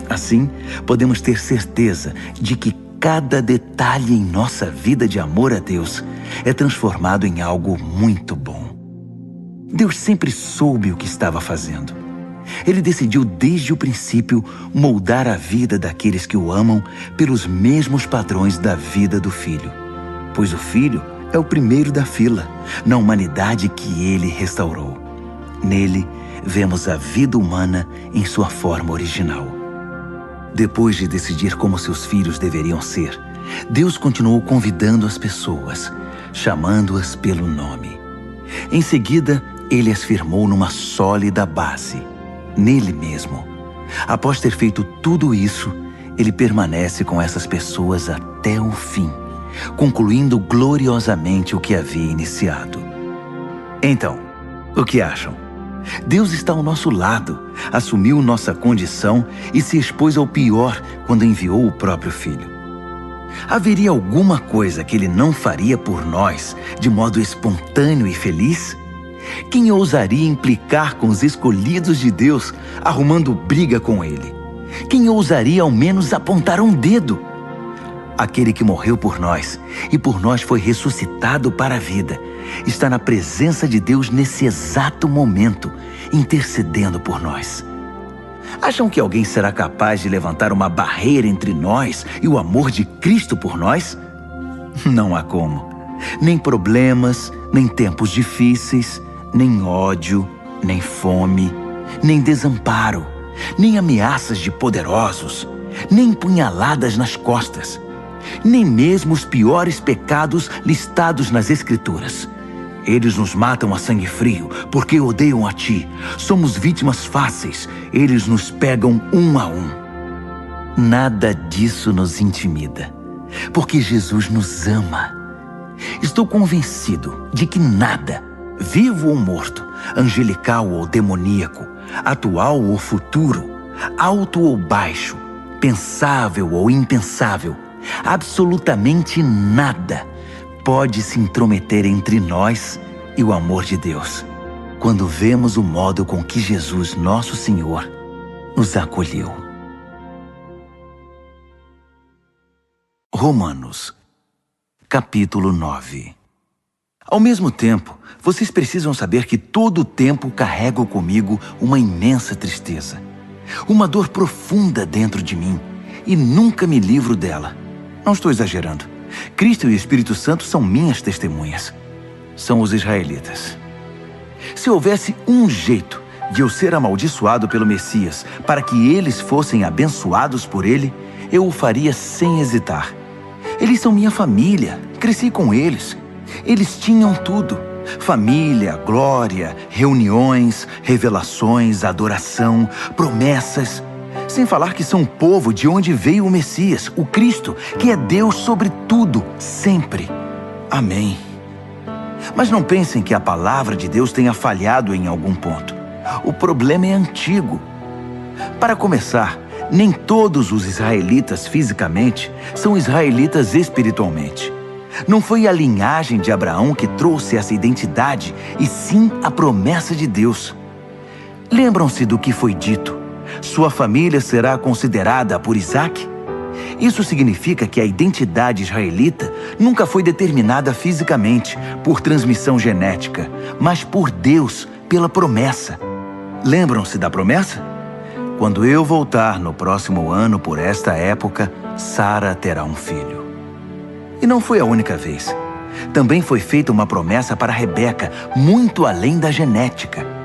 Speaker 1: Assim, podemos ter certeza de que cada detalhe em nossa vida de amor a Deus é transformado em algo muito bom. Deus sempre soube o que estava fazendo. Ele decidiu desde o princípio moldar a vida daqueles que o amam pelos mesmos padrões da vida do Filho, pois o Filho é o primeiro da fila, na humanidade que ele restaurou. Nele, vemos a vida humana em sua forma original. Depois de decidir como seus filhos deveriam ser, Deus continuou convidando as pessoas, chamando-as pelo nome. Em seguida, ele as firmou numa sólida base, nele mesmo. Após ter feito tudo isso, ele permanece com essas pessoas até o fim, concluindo gloriosamente o que havia iniciado. Então, o que acham? Deus está ao nosso lado, assumiu nossa condição e se expôs ao pior quando enviou o próprio Filho. Haveria alguma coisa que ele não faria por nós de modo espontâneo e feliz? Quem ousaria implicar com os escolhidos de Deus, arrumando briga com ele? Quem ousaria ao menos apontar um dedo? Aquele que morreu por nós e por nós foi ressuscitado para a vida, está na presença de Deus nesse exato momento, intercedendo por nós. Acham que alguém será capaz de levantar uma barreira entre nós e o amor de Cristo por nós? Não há como. Nem problemas, nem tempos difíceis, nem ódio, nem fome, nem desamparo, nem ameaças de poderosos, nem punhaladas nas costas, nem mesmo os piores pecados listados nas Escrituras. Eles nos matam a sangue frio porque odeiam a ti. Somos vítimas fáceis. Eles nos pegam um a um. Nada disso nos intimida, porque Jesus nos ama. Estou convencido de que nada, vivo ou morto, angelical ou demoníaco, atual ou futuro, alto ou baixo, pensável ou impensável, absolutamente nada pode se intrometer entre nós e o amor de Deus, quando vemos o modo com que Jesus, nosso Senhor, nos acolheu. Romanos, capítulo 9. Ao mesmo tempo, vocês precisam saber que todo o tempo carrego comigo uma imensa tristeza, uma dor profunda dentro de mim, e nunca me livro dela. Não estou exagerando. Cristo e o Espírito Santo são minhas testemunhas. São os israelitas. Se houvesse um jeito de eu ser amaldiçoado pelo Messias para que eles fossem abençoados por ele, eu o faria sem hesitar. Eles são minha família, cresci com eles. Eles tinham tudo: família, glória, reuniões, revelações, adoração, promessas. Sem falar que são o povo de onde veio o Messias, o Cristo, que é Deus sobre tudo, sempre. Amém. Mas não pensem que a palavra de Deus tenha falhado em algum ponto. O problema é antigo. Para começar, nem todos os israelitas fisicamente são israelitas espiritualmente. Não foi a linhagem de Abraão que trouxe essa identidade, e sim a promessa de Deus. Lembram-se do que foi dito? Sua família será considerada por Isaque? Isso significa que a identidade israelita nunca foi determinada fisicamente, por transmissão genética, mas por Deus, pela promessa. Lembram-se da promessa? Quando eu voltar no próximo ano por esta época, Sara terá um filho. E não foi a única vez. Também foi feita uma promessa para Rebeca, muito além da genética.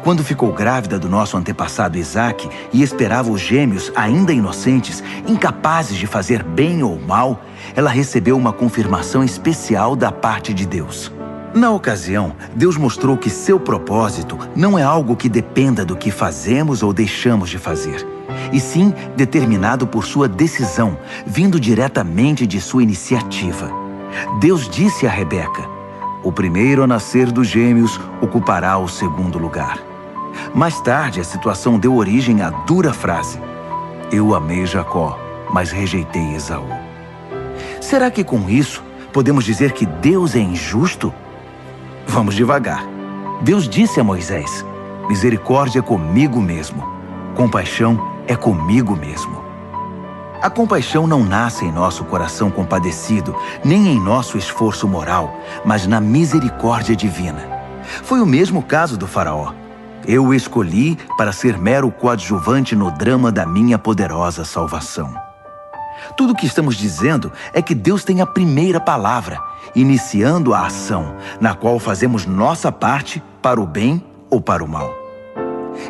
Speaker 1: Quando ficou grávida do nosso antepassado Isaque e esperava os gêmeos ainda inocentes, incapazes de fazer bem ou mal, ela recebeu uma confirmação especial da parte de Deus. Na ocasião, Deus mostrou que seu propósito não é algo que dependa do que fazemos ou deixamos de fazer, e sim determinado por sua decisão, vindo diretamente de sua iniciativa. Deus disse a Rebeca: o primeiro a nascer dos gêmeos ocupará o segundo lugar. Mais tarde, a situação deu origem à dura frase: eu amei Jacó, mas rejeitei Esaú. Será que com isso podemos dizer que Deus é injusto? Vamos devagar. Deus disse a Moisés: misericórdia é comigo mesmo, compaixão é comigo mesmo. A compaixão não nasce em nosso coração compadecido, nem em nosso esforço moral, mas na misericórdia divina. Foi o mesmo caso do faraó. Eu o escolhi para ser mero coadjuvante no drama da minha poderosa salvação. Tudo o que estamos dizendo é que Deus tem a primeira palavra, iniciando a ação, na qual fazemos nossa parte para o bem ou para o mal.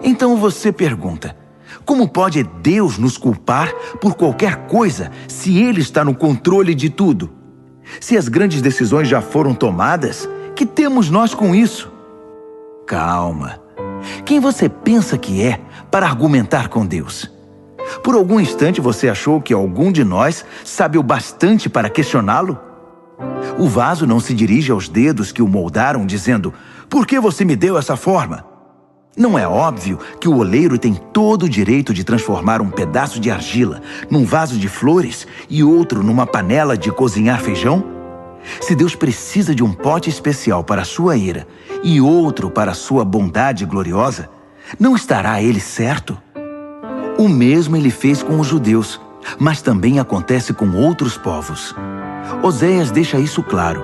Speaker 1: Então você pergunta: como pode Deus nos culpar por qualquer coisa se Ele está no controle de tudo? Se as grandes decisões já foram tomadas, que temos nós com isso? Calma. Quem você pensa que é para argumentar com Deus? Por algum instante você achou que algum de nós sabe o bastante para questioná-lo? O vaso não se dirige aos dedos que o moldaram dizendo: por que você me deu essa forma? Não é óbvio que o oleiro tem todo o direito de transformar um pedaço de argila num vaso de flores e outro numa panela de cozinhar feijão? Se Deus precisa de um pote especial para a sua ira e outro para a sua bondade gloriosa, não estará Ele certo? O mesmo Ele fez com os judeus, mas também acontece com outros povos. Oséias deixa isso claro: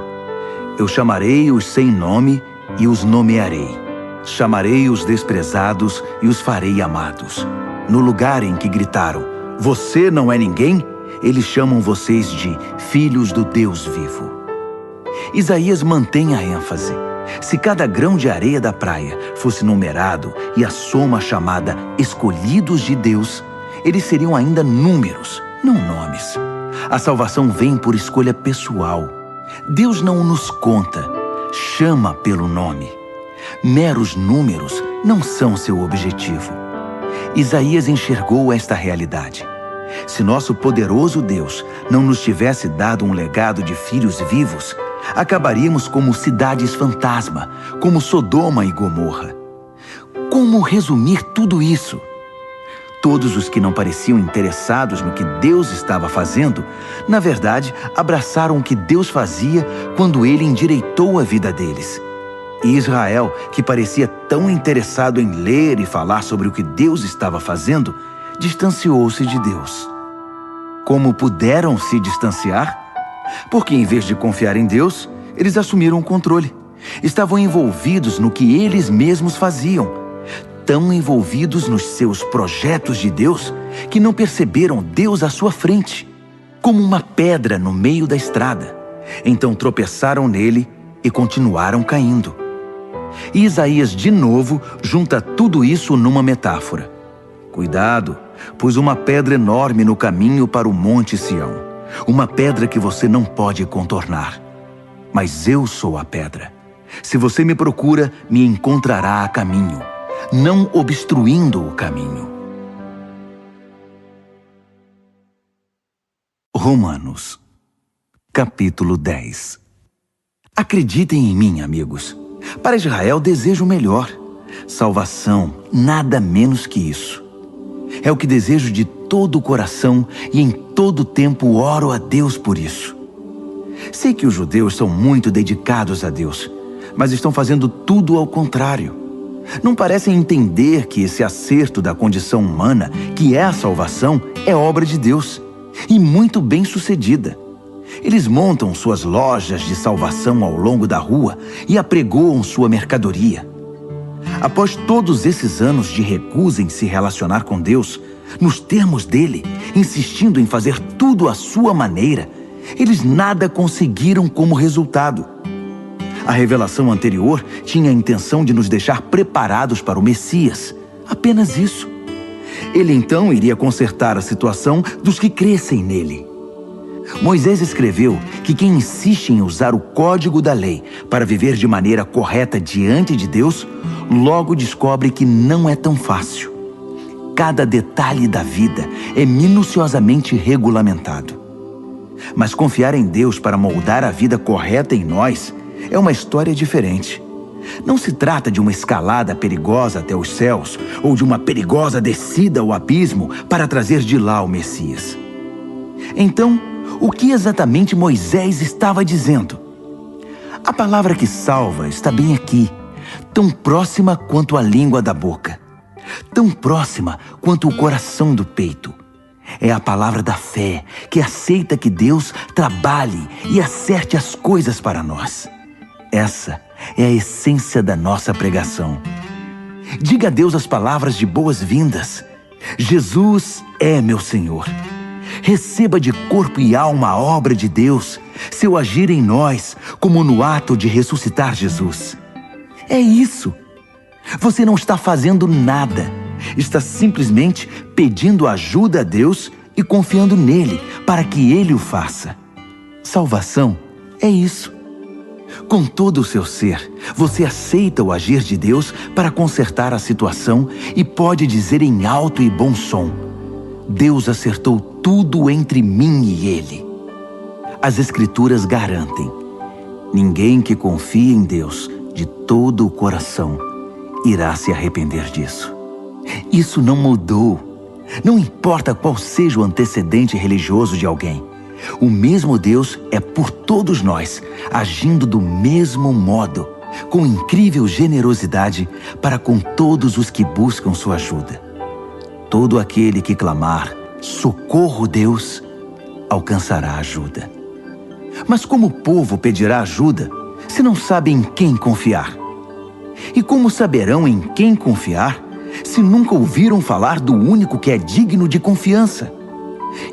Speaker 1: eu chamarei os sem nome e os nomearei. Chamarei os desprezados e os farei amados. No lugar em que gritaram: você não é ninguém, eles chamam vocês de filhos do Deus vivo. Isaías mantém a ênfase. Se cada grão de areia da praia fosse numerado e a soma chamada escolhidos de Deus, eles seriam ainda números, não nomes. A salvação vem por escolha pessoal. Deus não nos conta, chama pelo nome. Meros números não são seu objetivo. Isaías enxergou esta realidade. Se nosso poderoso Deus não nos tivesse dado um legado de filhos vivos, acabaríamos como cidades fantasma, como Sodoma e Gomorra. Como resumir tudo isso? Todos os que não pareciam interessados no que Deus estava fazendo, na verdade, abraçaram o que Deus fazia quando Ele endireitou a vida deles. E Israel, que parecia tão interessado em ler e falar sobre o que Deus estava fazendo, distanciou-se de Deus. Como puderam se distanciar? Porque em vez de confiar em Deus, eles assumiram o controle. Estavam envolvidos no que eles mesmos faziam, tão envolvidos nos seus projetos de Deus que não perceberam Deus à sua frente, como uma pedra no meio da estrada. Então tropeçaram nele e continuaram caindo. E Isaías de novo junta tudo isso numa metáfora. Cuidado, pus uma pedra enorme no caminho para o Monte Sião, uma pedra que você não pode contornar. Mas eu sou a pedra. Se você me procura, me encontrará a caminho, não obstruindo o caminho. Romanos, capítulo 10. Acreditem em mim, amigos. Para Israel desejo o melhor. Salvação, nada menos que isso. É o que desejo de todo o coração e em todo tempo oro a Deus por isso. Sei que os judeus são muito dedicados a Deus, mas estão fazendo tudo ao contrário. Não parecem entender que esse acerto da condição humana, que é a salvação, é obra de Deus, e muito bem sucedida. Eles montam suas lojas de salvação ao longo da rua e apregoam sua mercadoria. Após todos esses anos de recusa em se relacionar com Deus, nos termos dele, insistindo em fazer tudo à sua maneira, eles nada conseguiram como resultado. A revelação anterior tinha a intenção de nos deixar preparados para o Messias, apenas isso. Ele então iria consertar a situação dos que crescem nele. Moisés escreveu que quem insiste em usar o código da lei para viver de maneira correta diante de Deus, logo descobre que não é tão fácil. Cada detalhe da vida é minuciosamente regulamentado. Mas confiar em Deus para moldar a vida correta em nós é uma história diferente. Não se trata de uma escalada perigosa até os céus ou de uma perigosa descida ao abismo para trazer de lá o Messias. Então, o que exatamente Moisés estava dizendo? A palavra que salva está bem aqui, tão próxima quanto a língua da boca, tão próxima quanto o coração do peito. É a palavra da fé, que aceita que Deus trabalhe e acerte as coisas para nós. Essa é a essência da nossa pregação. Diga a Deus as palavras de boas-vindas. Jesus é meu Senhor. Receba de corpo e alma a obra de Deus, seu agir em nós, como no ato de ressuscitar Jesus. É isso. Você não está fazendo nada. Está simplesmente pedindo ajuda a Deus e confiando nele para que ele o faça. Salvação é isso. Com todo o seu ser, você aceita o agir de Deus para consertar a situação e pode dizer em alto e bom som: Deus acertou tudo entre mim e ele. As Escrituras garantem: ninguém que confie em Deus de todo o coração irá se arrepender disso. Isso não mudou. Não importa qual seja o antecedente religioso de alguém. O mesmo Deus é por todos nós, agindo do mesmo modo, com incrível generosidade para com todos os que buscam sua ajuda. Todo aquele que clamar, socorro Deus, alcançará ajuda. Mas como o povo pedirá ajuda se não sabe em quem confiar? E como saberão em quem confiar se nunca ouviram falar do único que é digno de confiança?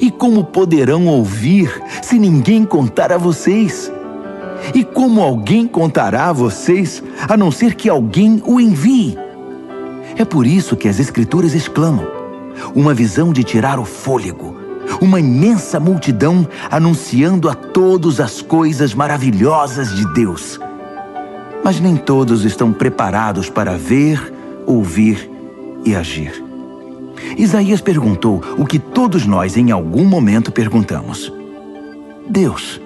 Speaker 1: E como poderão ouvir se ninguém contar a vocês? E como alguém contará a vocês, a não ser que alguém o envie? É por isso que as Escrituras exclamam: uma visão de tirar o fôlego, uma imensa multidão anunciando a todos as coisas maravilhosas de Deus. Mas nem todos estão preparados para ver, ouvir e agir. Isaías perguntou o que todos nós em algum momento perguntamos: Deus,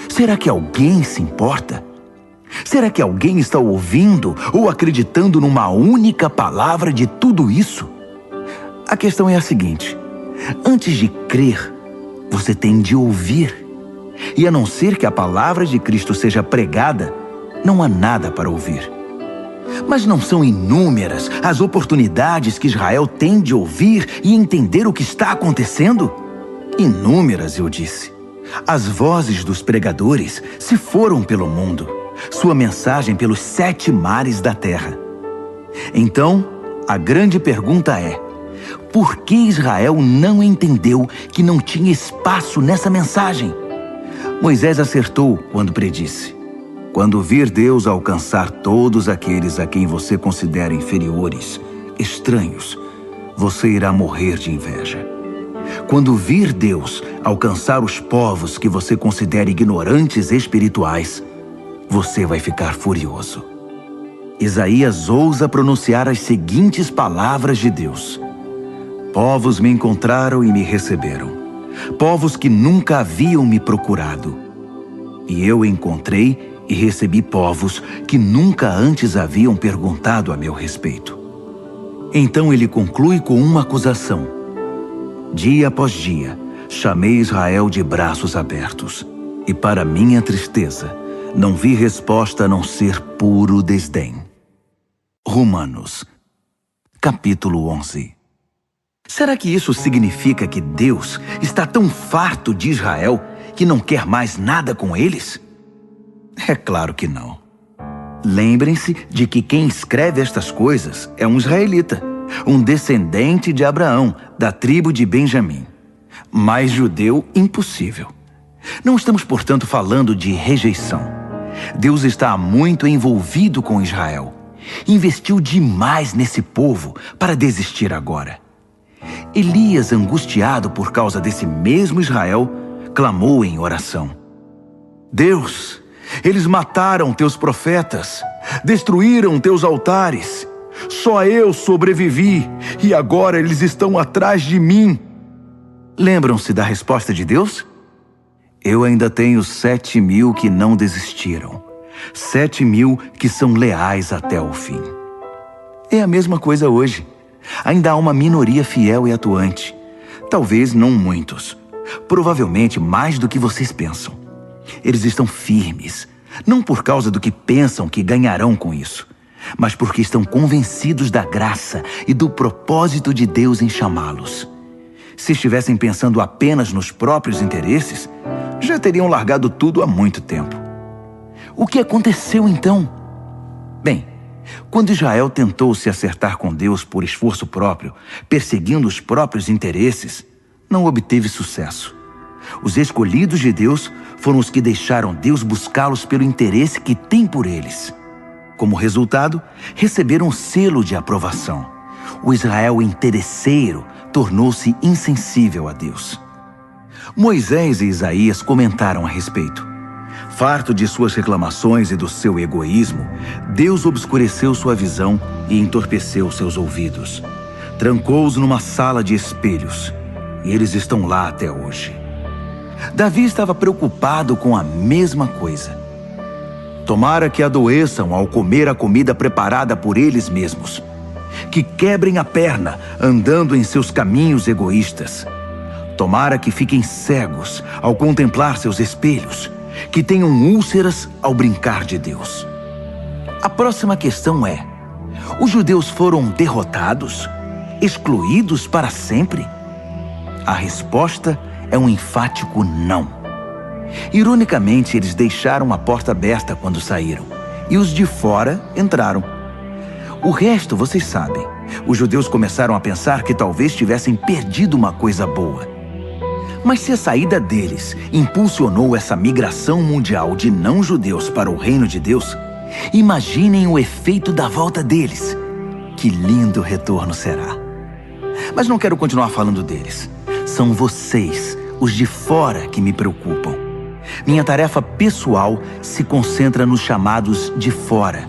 Speaker 1: será que alguém se importa? Será que alguém está ouvindo ou acreditando numa única palavra de tudo isso? A questão é a seguinte: antes de crer, você tem de ouvir. E a não ser que a palavra de Cristo seja pregada, não há nada para ouvir. Mas não são inúmeras as oportunidades que Israel tem de ouvir e entender o que está acontecendo? Inúmeras, eu disse. As vozes dos pregadores se foram pelo mundo, sua mensagem pelos 7 mares da terra. Então, a grande pergunta é: por que Israel não entendeu que não tinha espaço nessa mensagem? Moisés acertou quando predisse: quando vir Deus alcançar todos aqueles a quem você considera inferiores, estranhos, você irá morrer de inveja. Quando vir Deus alcançar os povos que você considera ignorantes espirituais, você vai ficar furioso. Isaías ousa pronunciar as seguintes palavras de Deus: povos me encontraram e me receberam. povos que nunca haviam me procurado. E eu encontrei e recebi povos que nunca antes haviam perguntado a meu respeito. Então ele conclui com uma acusação. Dia após dia, chamei Israel de braços abertos, e para minha tristeza, não vi resposta a não ser puro desdém. Romanos, capítulo 11. Será que isso significa que Deus está tão farto de Israel que não quer mais nada com eles? É claro que não. Lembrem-se de que quem escreve estas coisas é um israelita, um descendente de Abraão, da tribo de Benjamim. Mais judeu, impossível. Não estamos, portanto, falando de rejeição. Deus está muito envolvido com Israel. Investiu demais nesse povo para desistir agora. Elias, angustiado por causa desse mesmo Israel, clamou em oração. Deus, eles mataram teus profetas, destruíram teus altares. Só eu sobrevivi e agora eles estão atrás de mim. Lembram-se da resposta de Deus? Eu ainda tenho 7.000 que não desistiram. 7.000 que são leais até o fim. É a mesma coisa hoje. Ainda há uma minoria fiel e atuante. Talvez não muitos. Provavelmente mais do que vocês pensam. Eles estão firmes, não por causa do que pensam que ganharão com isso, mas porque estão convencidos da graça e do propósito de Deus em chamá-los. Se estivessem pensando apenas nos próprios interesses, já teriam largado tudo há muito tempo. O que aconteceu então? Bem, quando Israel tentou se acertar com Deus por esforço próprio, perseguindo os próprios interesses, não obteve sucesso. Os escolhidos de Deus foram os que deixaram Deus buscá-los pelo interesse que tem por eles. Como resultado, receberam o selo de aprovação. O Israel interesseiro tornou-se insensível a Deus. Moisés e Isaías comentaram a respeito. Farto de suas reclamações e do seu egoísmo, Deus obscureceu sua visão e entorpeceu seus ouvidos. Trancou-os numa sala de espelhos, e eles estão lá até hoje. Davi estava preocupado com a mesma coisa. Tomara que adoeçam ao comer a comida preparada por eles mesmos. Que quebrem a perna andando em seus caminhos egoístas. Tomara que fiquem cegos ao contemplar seus espelhos. Que tenham úlceras ao brincar de Deus. A próxima questão é: os judeus foram derrotados? Excluídos para sempre? A resposta é um enfático não. Ironicamente, eles deixaram a porta aberta quando saíram, e os de fora entraram. O resto, vocês sabem. Os judeus começaram a pensar que talvez tivessem perdido uma coisa boa. Mas se a saída deles impulsionou essa migração mundial de não-judeus para o reino de Deus, imaginem o efeito da volta deles. Que lindo retorno será. Mas não quero continuar falando deles. São vocês, os de fora, que me preocupam. Minha tarefa pessoal se concentra nos chamados de fora.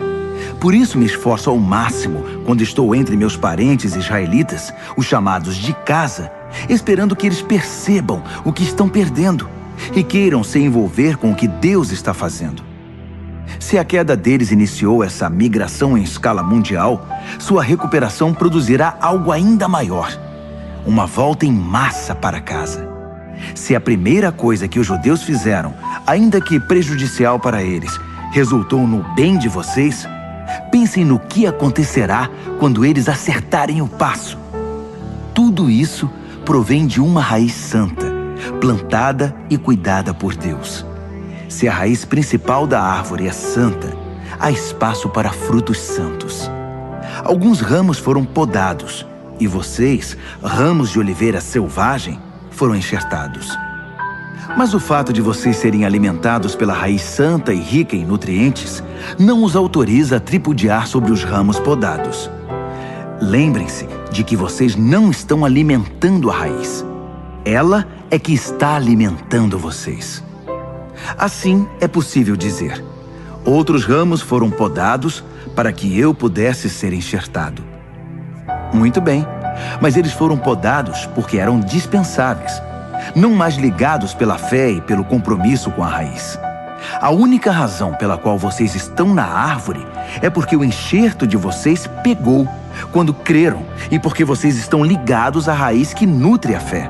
Speaker 1: Por isso me esforço ao máximo quando estou entre meus parentes israelitas, os chamados de casa, esperando que eles percebam o que estão perdendo e queiram se envolver com o que Deus está fazendo. Se a queda deles iniciou essa migração em escala mundial, sua recuperação produzirá algo ainda maior. Uma volta em massa para casa. Se a primeira coisa que os judeus fizeram, ainda que prejudicial para eles, resultou no bem de vocês, pensem no que acontecerá quando eles acertarem o passo. Tudo isso provém de uma raiz santa, plantada e cuidada por Deus. Se a raiz principal da árvore é santa, há espaço para frutos santos. Alguns ramos foram podados, e vocês, ramos de oliveira selvagem, foram enxertados. Mas o fato de vocês serem alimentados pela raiz santa e rica em nutrientes não os autoriza a tripudiar sobre os ramos podados. Lembrem-se de que vocês não estão alimentando a raiz. Ela é que está alimentando vocês. Assim é possível dizer: outros ramos foram podados para que eu pudesse ser enxertado. Muito bem, mas eles foram podados porque eram dispensáveis. não mais ligados pela fé e pelo compromisso com a raiz. A única razão pela qual vocês estão na árvore é porque o enxerto de vocês pegou quando creram e porque vocês estão ligados à raiz que nutre a fé.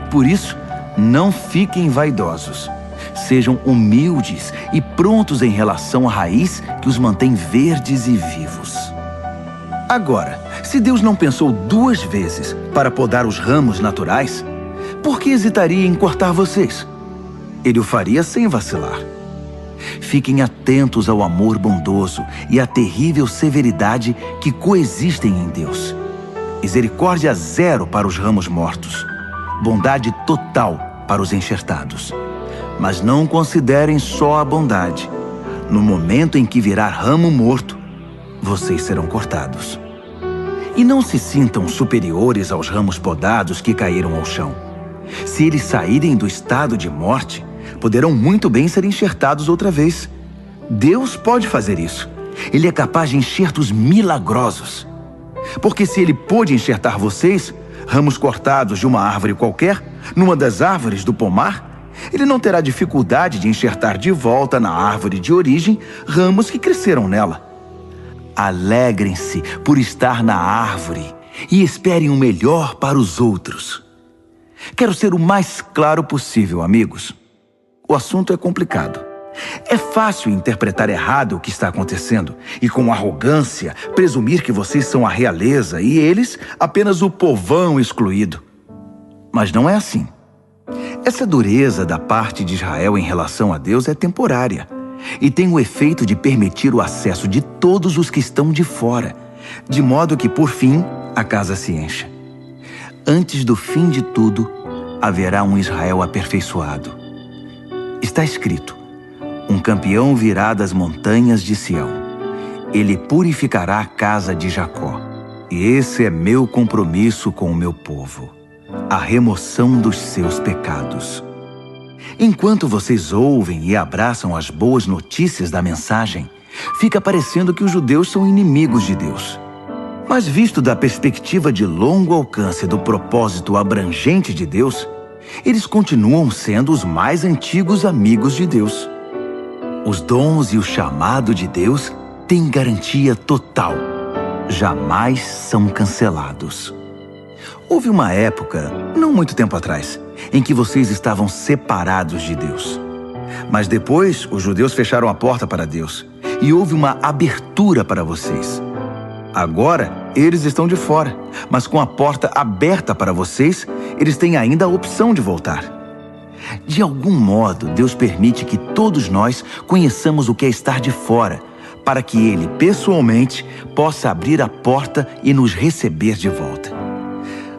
Speaker 1: Por isso, não fiquem vaidosos. Sejam humildes e prontos em relação à raiz que os mantém verdes e vivos. Agora, se Deus não pensou 2 vezes para podar os ramos naturais, por que hesitaria em cortar vocês? Ele o faria sem vacilar. Fiquem atentos ao amor bondoso e à terrível severidade que coexistem em Deus. Misericórdia zero para os ramos mortos, bondade total para os enxertados. Mas não considerem só a bondade. No momento em que virar ramo morto, vocês serão cortados. E não se sintam superiores aos ramos podados que caíram ao chão. Se eles saírem do estado de morte, poderão muito bem ser enxertados outra vez. Deus pode fazer isso. Ele é capaz de enxertos milagrosos. Porque se Ele pôde enxertar vocês, ramos cortados de uma árvore qualquer, numa das árvores do pomar, Ele não terá dificuldade de enxertar de volta na árvore de origem ramos que cresceram nela. Alegrem-se por estar na árvore e esperem o melhor para os outros. Quero ser o mais claro possível, amigos. O assunto é complicado. É fácil interpretar errado o que está acontecendo e, com arrogância, presumir que vocês são a realeza e eles apenas o povão excluído. Mas não é assim. Essa dureza da parte de Israel em relação a Deus é temporária e tem o efeito de permitir o acesso de todos os que estão de fora, de modo que, por fim, a casa se encha. Antes do fim de tudo, haverá um Israel aperfeiçoado. Está escrito: um campeão virá das montanhas de Sião. Ele purificará a casa de Jacó. E esse é meu compromisso com o meu povo: a remoção dos seus pecados. Enquanto vocês ouvem e abraçam as boas notícias da mensagem, fica parecendo que os judeus são inimigos de Deus. Mas visto da perspectiva de longo alcance do propósito abrangente de Deus, eles continuam sendo os mais antigos amigos de Deus. Os dons e o chamado de Deus têm garantia total. Jamais são cancelados. Houve uma época, não muito tempo atrás, em que vocês estavam separados de Deus. Mas depois, os judeus fecharam a porta para Deus e houve uma abertura para vocês. Agora, eles estão de fora, mas com a porta aberta para vocês, eles têm ainda a opção de voltar. De algum modo, Deus permite que todos nós conheçamos o que é estar de fora, para que Ele, pessoalmente, possa abrir a porta e nos receber de volta.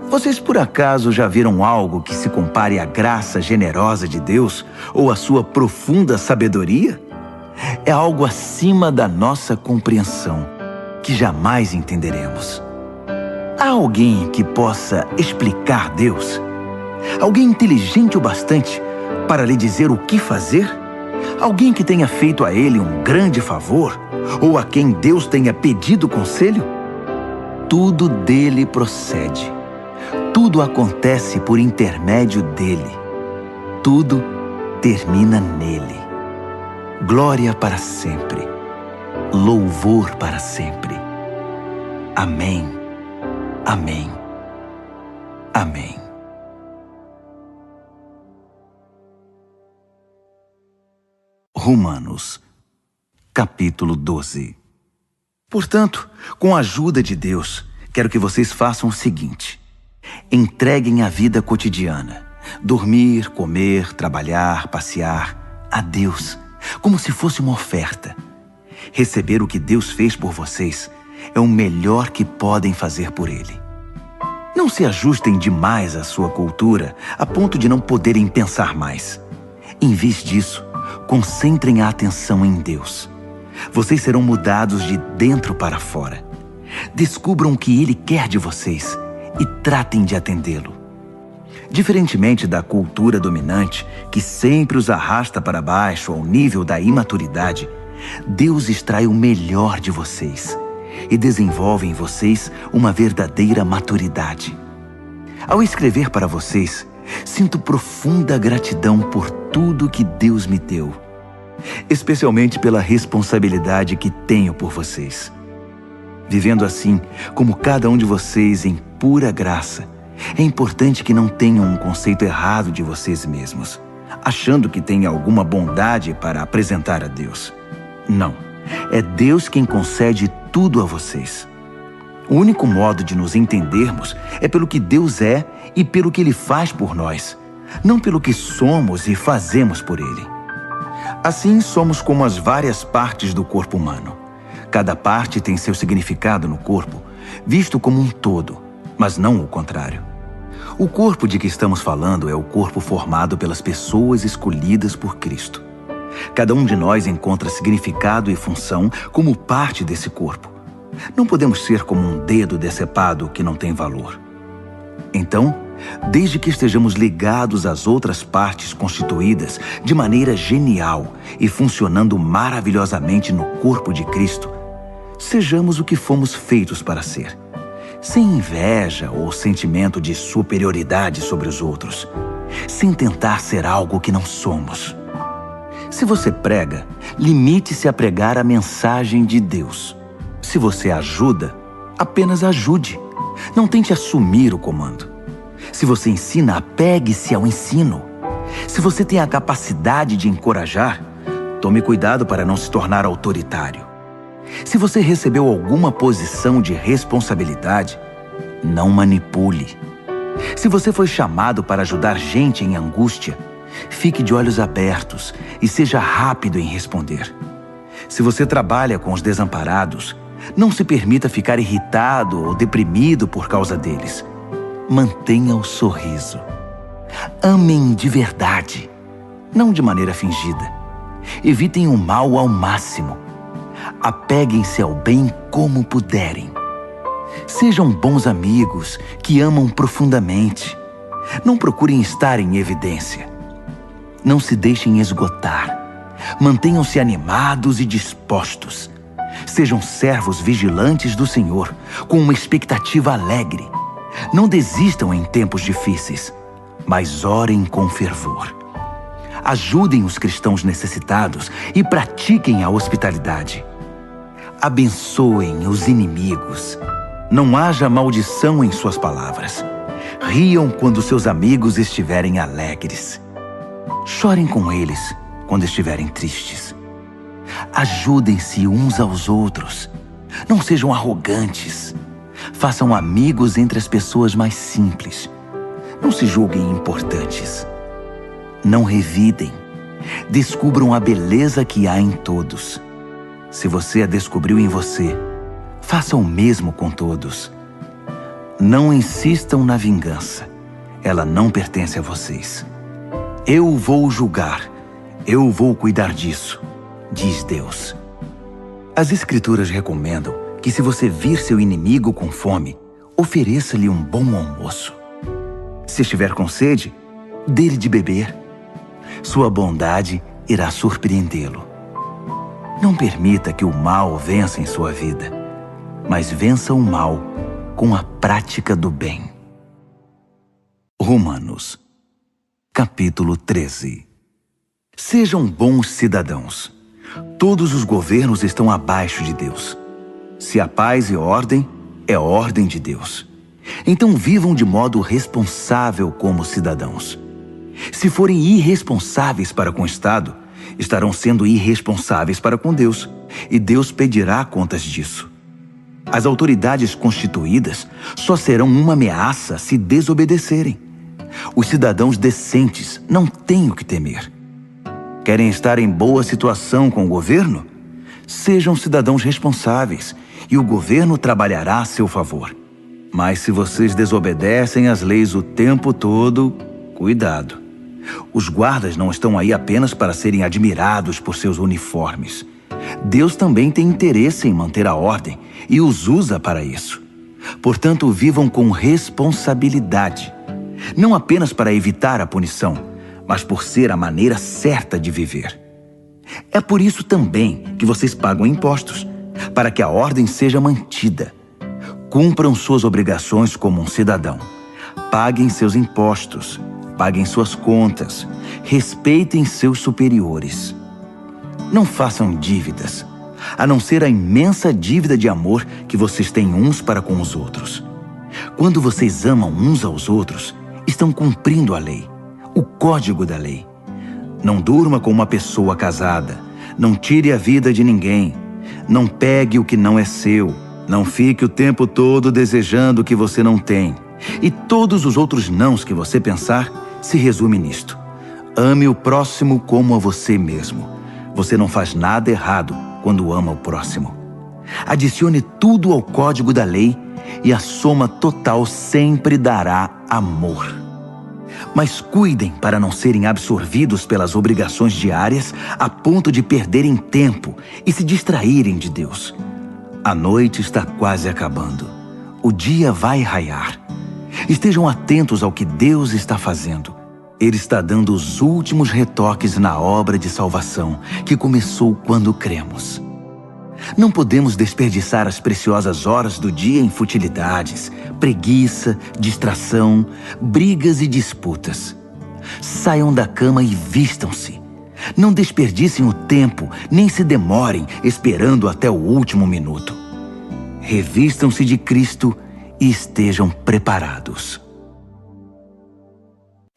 Speaker 1: Vocês, por acaso, já viram algo que se compare à graça generosa de Deus ou à sua profunda sabedoria? É algo acima da nossa compreensão, que jamais entenderemos. Há alguém que possa explicar Deus? Alguém inteligente o bastante para lhe dizer o que fazer? Alguém que tenha feito a ele um grande favor? Ou a quem Deus tenha pedido conselho? Tudo dele procede. Tudo acontece por intermédio dele. Tudo termina nele. Glória para sempre. Louvor para sempre. Amém. Amém. Amém. Romanos, capítulo 12. Portanto, com a ajuda de Deus, quero que vocês façam o seguinte: entreguem a vida cotidiana, dormir, comer, trabalhar, passear, a Deus, como se fosse uma oferta. Receber o que Deus fez por vocês é o melhor que podem fazer por Ele. Não se ajustem demais à sua cultura, a ponto de não poderem pensar mais. Em vez disso, concentrem a atenção em Deus. Vocês serão mudados de dentro para fora. Descubram o que Ele quer de vocês e tratem de atendê-lo. Diferentemente da cultura dominante, que sempre os arrasta para baixo ao nível da imaturidade, Deus extrai o melhor de vocês e desenvolve em vocês uma verdadeira maturidade. Ao escrever para vocês, Sinto profunda gratidão por tudo que Deus me deu, especialmente pela responsabilidade que tenho por vocês. Vivendo assim, como cada um de vocês em pura graça, é importante que não tenham um conceito errado de vocês mesmos, achando que têm alguma bondade para apresentar a Deus. Não, é Deus quem concede tudo a vocês. O único modo de nos entendermos é pelo que Deus é e pelo que Ele faz por nós, não pelo que somos e fazemos por Ele. Assim, somos como as várias partes do corpo humano. Cada parte tem seu significado no corpo, visto como um todo, mas não o contrário. O corpo de que estamos falando é o corpo formado pelas pessoas escolhidas por Cristo. Cada um de nós encontra significado e função como parte desse corpo. Não podemos ser como um dedo decepado que não tem valor. Então, desde que estejamos ligados às outras partes constituídas de maneira genial e funcionando maravilhosamente no corpo de Cristo, sejamos o que fomos feitos para ser, sem inveja ou sentimento de superioridade sobre os outros, sem tentar ser algo que não somos. Se você prega, limite-se a pregar a mensagem de Deus. Se você ajuda, apenas ajude. Não tente assumir o comando. Se você ensina, apegue-se ao ensino. Se você tem a capacidade de encorajar, tome cuidado para não se tornar autoritário. Se você recebeu alguma posição de responsabilidade, não manipule. Se você foi chamado para ajudar gente em angústia, fique de olhos abertos e seja rápido em responder. Se você trabalha com os desamparados, não se permita ficar irritado ou deprimido por causa deles. Mantenha o sorriso. Amem de verdade, não de maneira fingida. Evitem o mal ao máximo. Apeguem-se ao bem como puderem. Sejam bons amigos que amam profundamente. Não procurem estar em evidência. Não se deixem esgotar. Mantenham-se animados e dispostos. Sejam servos vigilantes do Senhor, com uma expectativa alegre. Não desistam em tempos difíceis, mas orem com fervor. Ajudem os cristãos necessitados e pratiquem a hospitalidade. Abençoem os inimigos. Não haja maldição em suas palavras. Riam quando seus amigos estiverem alegres. Chorem com eles quando estiverem tristes. Ajudem-se uns aos outros. Não sejam arrogantes. Façam amigos entre as pessoas mais simples. Não se julguem importantes. Não revidem. Descubram a beleza que há em todos. Se você a descobriu em você, faça o mesmo com todos. Não insistam na vingança. Ela não pertence a vocês. Eu vou julgar. Eu vou cuidar disso, diz Deus. As Escrituras recomendam que se você vir seu inimigo com fome, ofereça-lhe um bom almoço. Se estiver com sede, dê-lhe de beber. Sua bondade irá surpreendê-lo. Não permita que o mal vença em sua vida, mas vença o mal com a prática do bem. Romanos, capítulo 13. Sejam bons cidadãos. Todos os governos estão abaixo de Deus. Se há paz e ordem, é ordem de Deus. Então vivam de modo responsável como cidadãos. Se forem irresponsáveis para com o Estado, estarão sendo irresponsáveis para com Deus, e Deus pedirá contas disso. As autoridades constituídas só serão uma ameaça se desobedecerem. Os cidadãos decentes não têm o que temer. Querem estar em boa situação com o governo? Sejam cidadãos responsáveis, e o governo trabalhará a seu favor. Mas se vocês desobedecem às leis o tempo todo, cuidado. Os guardas não estão aí apenas para serem admirados por seus uniformes. Deus também tem interesse em manter a ordem e os usa para isso. Portanto, vivam com responsabilidade, não apenas para evitar a punição, mas por ser a maneira certa de viver. É por isso também que vocês pagam impostos, para que a ordem seja mantida. Cumpram suas obrigações como um cidadão. Paguem seus impostos. paguem suas contas, respeitem seus superiores. Não façam dívidas, a não ser a imensa dívida de amor que vocês têm uns para com os outros. Quando vocês amam uns aos outros, estão cumprindo a lei, o código da lei. Não durma com uma pessoa casada, não tire a vida de ninguém, não pegue o que não é seu, não fique o tempo todo desejando o que você não tem. E todos os outros nãos que você pensar se resume nisto. Ame o próximo como a você mesmo. Você não faz nada errado quando ama o próximo. Adicione tudo ao código da lei e a soma total sempre dará amor. Mas cuidem para não serem absorvidos pelas obrigações diárias a ponto de perderem tempo e se distraírem de Deus. A noite está quase acabando. O dia vai raiar. Estejam atentos ao que Deus está fazendo. Ele está dando os últimos retoques na obra de salvação que começou quando cremos. Não podemos desperdiçar as preciosas horas do dia em futilidades, preguiça, distração, brigas e disputas. Saiam da cama e vistam-se. Não desperdicem o tempo, nem se demorem esperando até o último minuto. Revistam-se de Cristo e estejam preparados.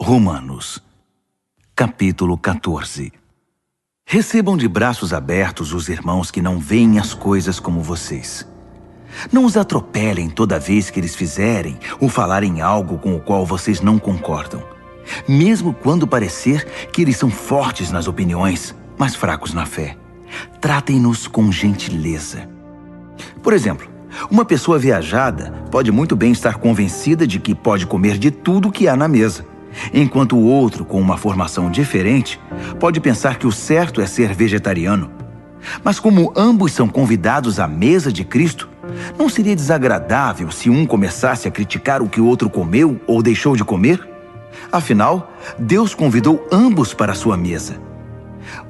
Speaker 1: Romanos, capítulo 14. Recebam de braços abertos os irmãos que não veem as coisas como vocês. Não os atropelem toda vez que eles fizerem ou falarem algo com o qual vocês não concordam, mesmo quando parecer que eles são fortes nas opiniões, mas fracos na fé. Tratem-nos com gentileza. Por exemplo, uma pessoa viajada pode muito bem estar convencida de que pode comer de tudo que há na mesa, enquanto o outro, com uma formação diferente, pode pensar que o certo é ser vegetariano. Mas como ambos são convidados à mesa de Cristo, não seria desagradável se um começasse a criticar o que o outro comeu ou deixou de comer? Afinal, Deus convidou ambos para a sua mesa.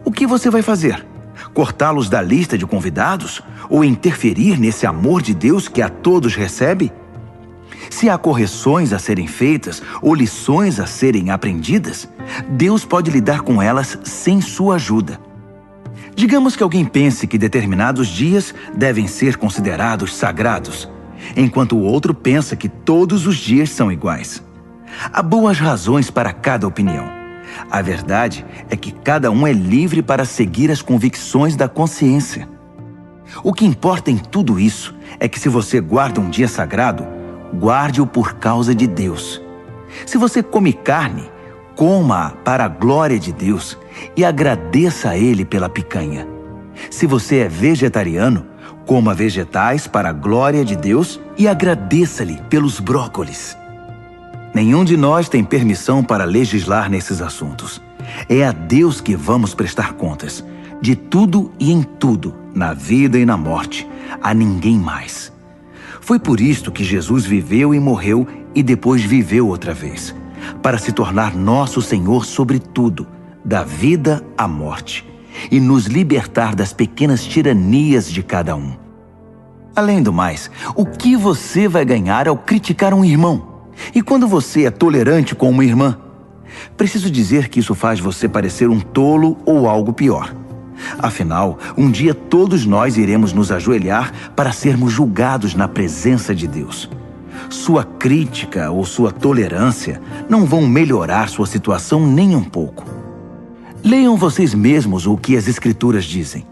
Speaker 1: O que você vai fazer? Cortá-los da lista de convidados? Ou interferir nesse amor de Deus que a todos recebe? Se há correções a serem feitas ou lições a serem aprendidas, Deus pode lidar com elas sem sua ajuda. Digamos que alguém pense que determinados dias devem ser considerados sagrados, enquanto o outro pensa que todos os dias são iguais. Há boas razões para cada opinião. A verdade é que cada um é livre para seguir as convicções da consciência. O que importa em tudo isso é que se você guarda um dia sagrado, guarde-o por causa de Deus. Se você come carne, coma-a para a glória de Deus e agradeça a Ele pela picanha. Se você é vegetariano, coma vegetais para a glória de Deus e agradeça-lhe pelos brócolis. Nenhum de nós tem permissão para legislar nesses assuntos. É a Deus que vamos prestar contas, de tudo e em tudo, na vida e na morte, a ninguém mais. Foi por isto que Jesus viveu e morreu e depois viveu outra vez, para se tornar nosso Senhor sobre tudo, da vida à morte, e nos libertar das pequenas tiranias de cada um. Além do mais, o que você vai ganhar ao criticar um irmão? E quando você é tolerante com uma irmã? Preciso dizer que isso faz você parecer um tolo ou algo pior. Afinal, um dia todos nós iremos nos ajoelhar para sermos julgados na presença de Deus. Sua crítica ou sua tolerância não vão melhorar sua situação nem um pouco. Leiam vocês mesmos o que as Escrituras dizem.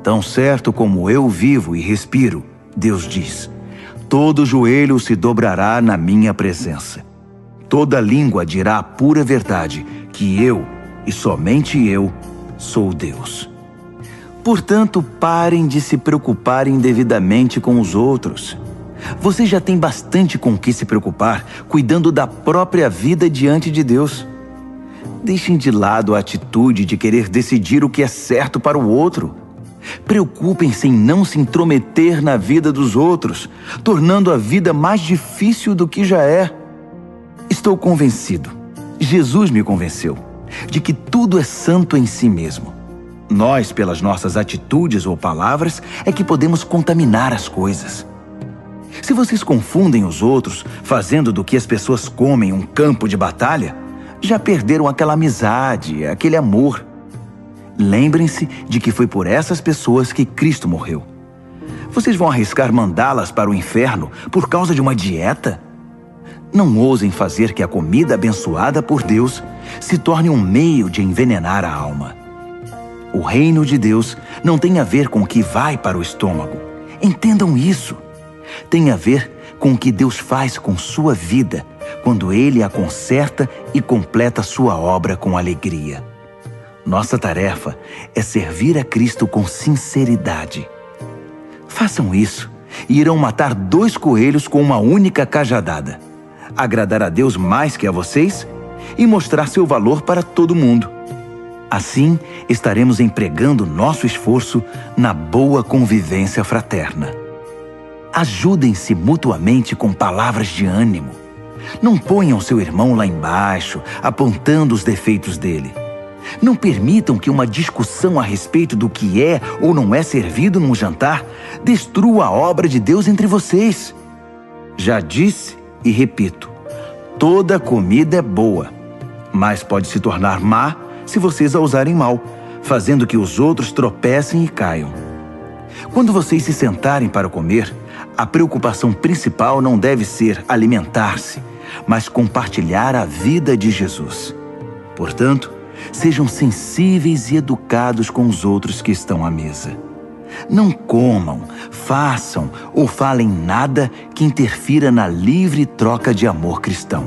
Speaker 1: Tão certo como eu vivo e respiro, Deus diz, todo joelho se dobrará na minha presença. Toda língua dirá a pura verdade, que eu, e somente eu, sou Deus. Portanto, parem de se preocuparem indevidamente com os outros. Você já tem bastante com o que se preocupar, cuidando da própria vida diante de Deus. Deixem de lado a atitude de querer decidir o que é certo para o outro. Preocupem-se em não se intrometer na vida dos outros, tornando a vida mais difícil do que já é. Estou convencido, Jesus me convenceu, de que tudo é santo em si mesmo. Nós, pelas nossas atitudes ou palavras, é que podemos contaminar as coisas. Se vocês confundem os outros, fazendo do que as pessoas comem um campo de batalha, Já perderam aquela amizade, aquele amor. Lembrem-se de que foi por essas pessoas que Cristo morreu. Vocês vão arriscar mandá-las para o inferno por causa de uma dieta? Não ousem fazer que a comida abençoada por Deus se torne um meio de envenenar a alma. O reino de Deus não tem a ver com o que vai para o estômago. Entendam isso. Tem a ver com o que Deus faz com sua vida quando Ele a conserta e completa sua obra com alegria. Nossa tarefa é servir a Cristo com sinceridade. Façam isso e irão matar 2 coelhos com uma única cajadada. Agradar a Deus mais que a vocês e mostrar seu valor para todo mundo. Assim, estaremos empregando nosso esforço na boa convivência fraterna. Ajudem-se mutuamente com palavras de ânimo. Não ponham seu irmão lá embaixo, apontando os defeitos dele. Não permitam que uma discussão a respeito do que é ou não é servido num jantar destrua a obra de Deus entre vocês. Já disse e repito, toda comida é boa, mas pode se tornar má se vocês a usarem mal, fazendo que os outros tropecem e caiam. Quando vocês se sentarem para comer, a preocupação principal não deve ser alimentar-se, mas compartilhar a vida de Jesus. Portanto, sejam sensíveis e educados com os outros que estão à mesa. Não comam, façam ou falem nada que interfira na livre troca de amor cristão.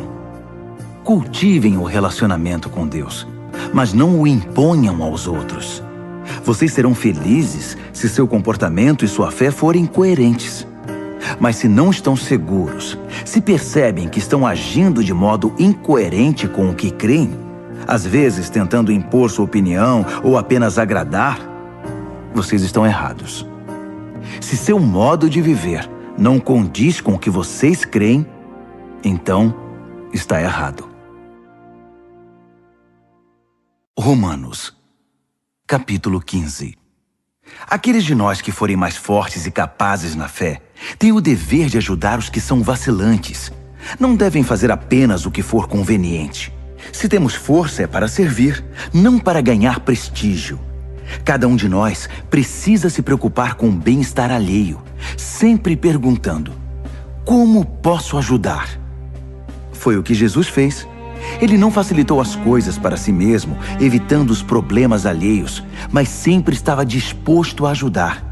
Speaker 1: Cultivem o relacionamento com Deus, mas não o imponham aos outros. Vocês serão felizes se seu comportamento e sua fé forem coerentes. Mas se não estão seguros, se percebem que estão agindo de modo incoerente com o que creem, às vezes tentando impor sua opinião ou apenas agradar, vocês estão errados. Se seu modo de viver não condiz com o que vocês creem, então está errado. Romanos, capítulo 15. Aqueles de nós que forem mais fortes e capazes na fé têm o dever de ajudar os que são vacilantes. Não devem fazer apenas o que for conveniente. Se temos força é para servir, não para ganhar prestígio. Cada um de nós precisa se preocupar com o bem-estar alheio, sempre perguntando: como posso ajudar? Foi o que Jesus fez. Ele não facilitou as coisas para si mesmo, evitando os problemas alheios, mas sempre estava disposto a ajudar.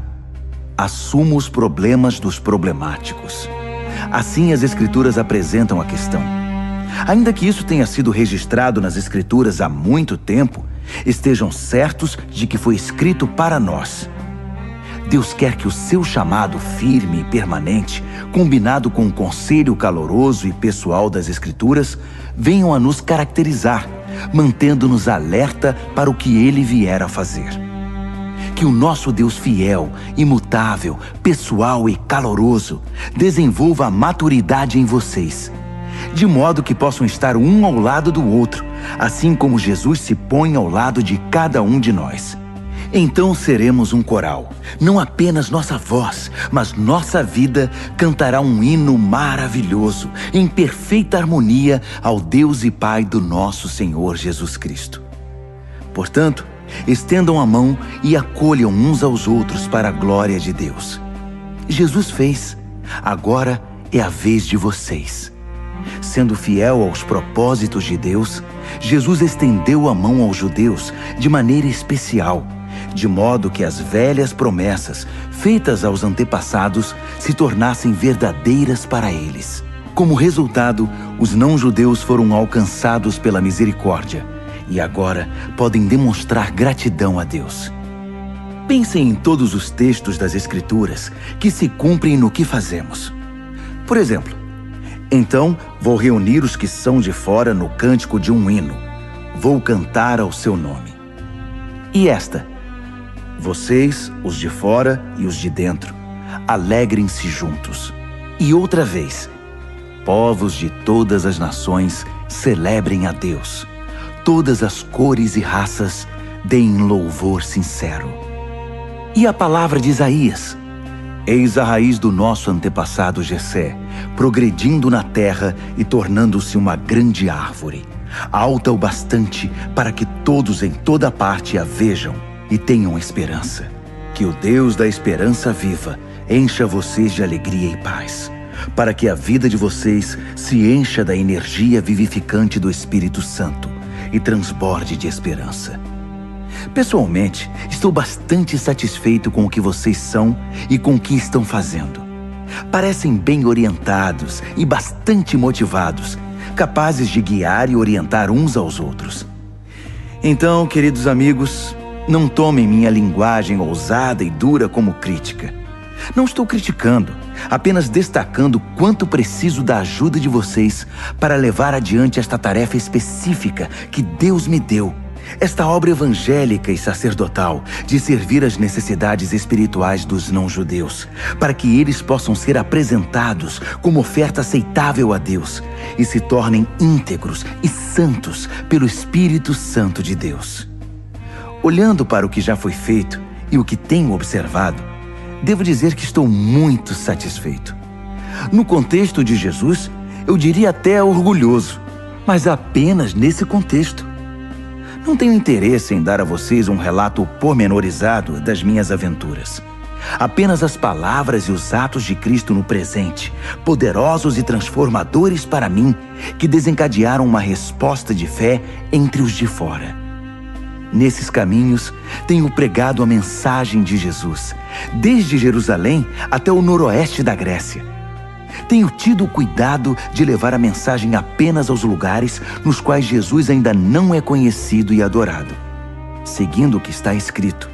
Speaker 1: Assuma os problemas dos problemáticos. Assim as Escrituras apresentam a questão. Ainda que isso tenha sido registrado nas Escrituras há muito tempo, estejam certos de que foi escrito para nós. Deus quer que o seu chamado firme e permanente, combinado com o conselho caloroso e pessoal das Escrituras, venham a nos caracterizar, mantendo-nos alerta para o que Ele vier a fazer. Que o nosso Deus fiel, imutável, pessoal e caloroso desenvolva a maturidade em vocês, de modo que possam estar um ao lado do outro, assim como Jesus se põe ao lado de cada um de nós. Então seremos um coral. Não apenas nossa voz, mas nossa vida cantará um hino maravilhoso, em perfeita harmonia ao Deus e Pai do nosso Senhor Jesus Cristo. Portanto, estendam a mão e acolham uns aos outros para a glória de Deus. Jesus fez. Agora é a vez de vocês. Sendo fiel aos propósitos de Deus, Jesus estendeu a mão aos judeus de maneira especial, de modo que as velhas promessas feitas aos antepassados se tornassem verdadeiras para eles. Como resultado, os não-judeus foram alcançados pela misericórdia e agora podem demonstrar gratidão a Deus. Pensem em todos os textos das Escrituras que se cumprem no que fazemos. Por exemplo, então vou reunir os que são de fora no cântico de um hino. Vou cantar ao seu nome. E esta: vocês, os de fora e os de dentro, alegrem-se juntos. E outra vez: povos de todas as nações, celebrem a Deus. Todas as cores e raças, deem louvor sincero. E a palavra de Isaías: eis a raiz do nosso antepassado Jessé, progredindo na terra e tornando-se uma grande árvore. alta o bastante para que todos em toda parte a vejam e tenham esperança. Que o Deus da esperança viva encha vocês de alegria e paz, para que a vida de vocês se encha da energia vivificante do Espírito Santo e transborde de esperança. Pessoalmente, estou bastante satisfeito com o que vocês são e com o que estão fazendo. Parecem bem orientados e bastante motivados, capazes de guiar e orientar uns aos outros. Então, queridos amigos, não tomem minha linguagem ousada e dura como crítica. Não estou criticando, apenas destacando quanto preciso da ajuda de vocês para levar adiante esta tarefa específica que Deus me deu, esta obra evangélica e sacerdotal de servir às necessidades espirituais dos não-judeus, para que eles possam ser apresentados como oferta aceitável a Deus e se tornem íntegros e santos pelo Espírito Santo de Deus. Olhando para o que já foi feito e o que tenho observado, devo dizer que estou muito satisfeito. No contexto de Jesus, eu diria até orgulhoso, mas apenas nesse contexto. Não tenho interesse em dar a vocês um relato pormenorizado das minhas aventuras. Apenas as palavras e os atos de Cristo no presente, poderosos e transformadores para mim, que desencadearam uma resposta de fé entre os de fora. Nesses caminhos, tenho pregado a mensagem de Jesus, desde Jerusalém até o noroeste da Grécia. Tenho tido o cuidado de levar a mensagem apenas aos lugares nos quais Jesus ainda não é conhecido e adorado, seguindo o que está escrito: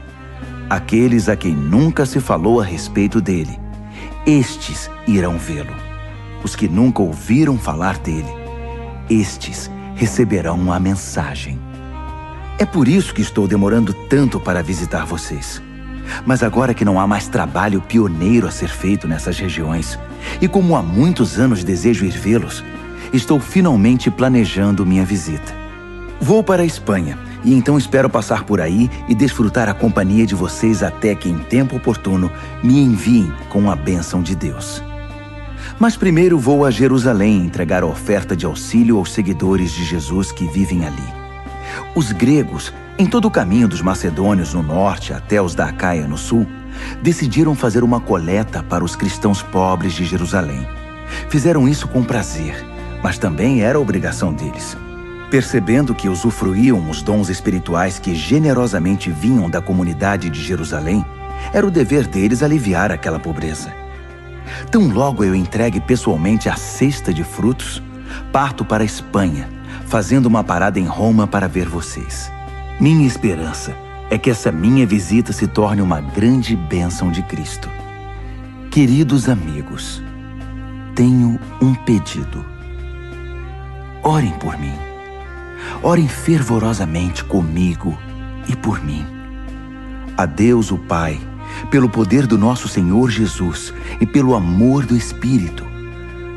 Speaker 1: aqueles a quem nunca se falou a respeito dele, estes irão vê-lo. Os que nunca ouviram falar dele, estes receberão a mensagem. É por isso que estou demorando tanto para visitar vocês. Mas agora que não há mais trabalho pioneiro a ser feito nessas regiões, e como há muitos anos desejo ir vê-los, estou finalmente planejando minha visita. Vou para a Espanha, e então espero passar por aí e desfrutar a companhia de vocês até que, em tempo oportuno, me enviem com a bênção de Deus. Mas primeiro vou a Jerusalém entregar a oferta de auxílio aos seguidores de Jesus que vivem ali. Os gregos, em todo o caminho dos macedônios no norte até os da Acaia no sul, decidiram fazer uma coleta para os cristãos pobres de Jerusalém. Fizeram isso com prazer, mas também era obrigação deles. Percebendo que usufruíam os dons espirituais que generosamente vinham da comunidade de Jerusalém, era o dever deles aliviar aquela pobreza. Tão logo eu entregue pessoalmente a cesta de frutos, parto para a Espanha, fazendo uma parada em Roma para ver vocês. Minha esperança é que essa minha visita se torne uma grande bênção de Cristo. Queridos amigos, tenho um pedido. Orem por mim. Orem fervorosamente comigo e por mim. A Deus o Pai, pelo poder do nosso Senhor Jesus e pelo amor do Espírito,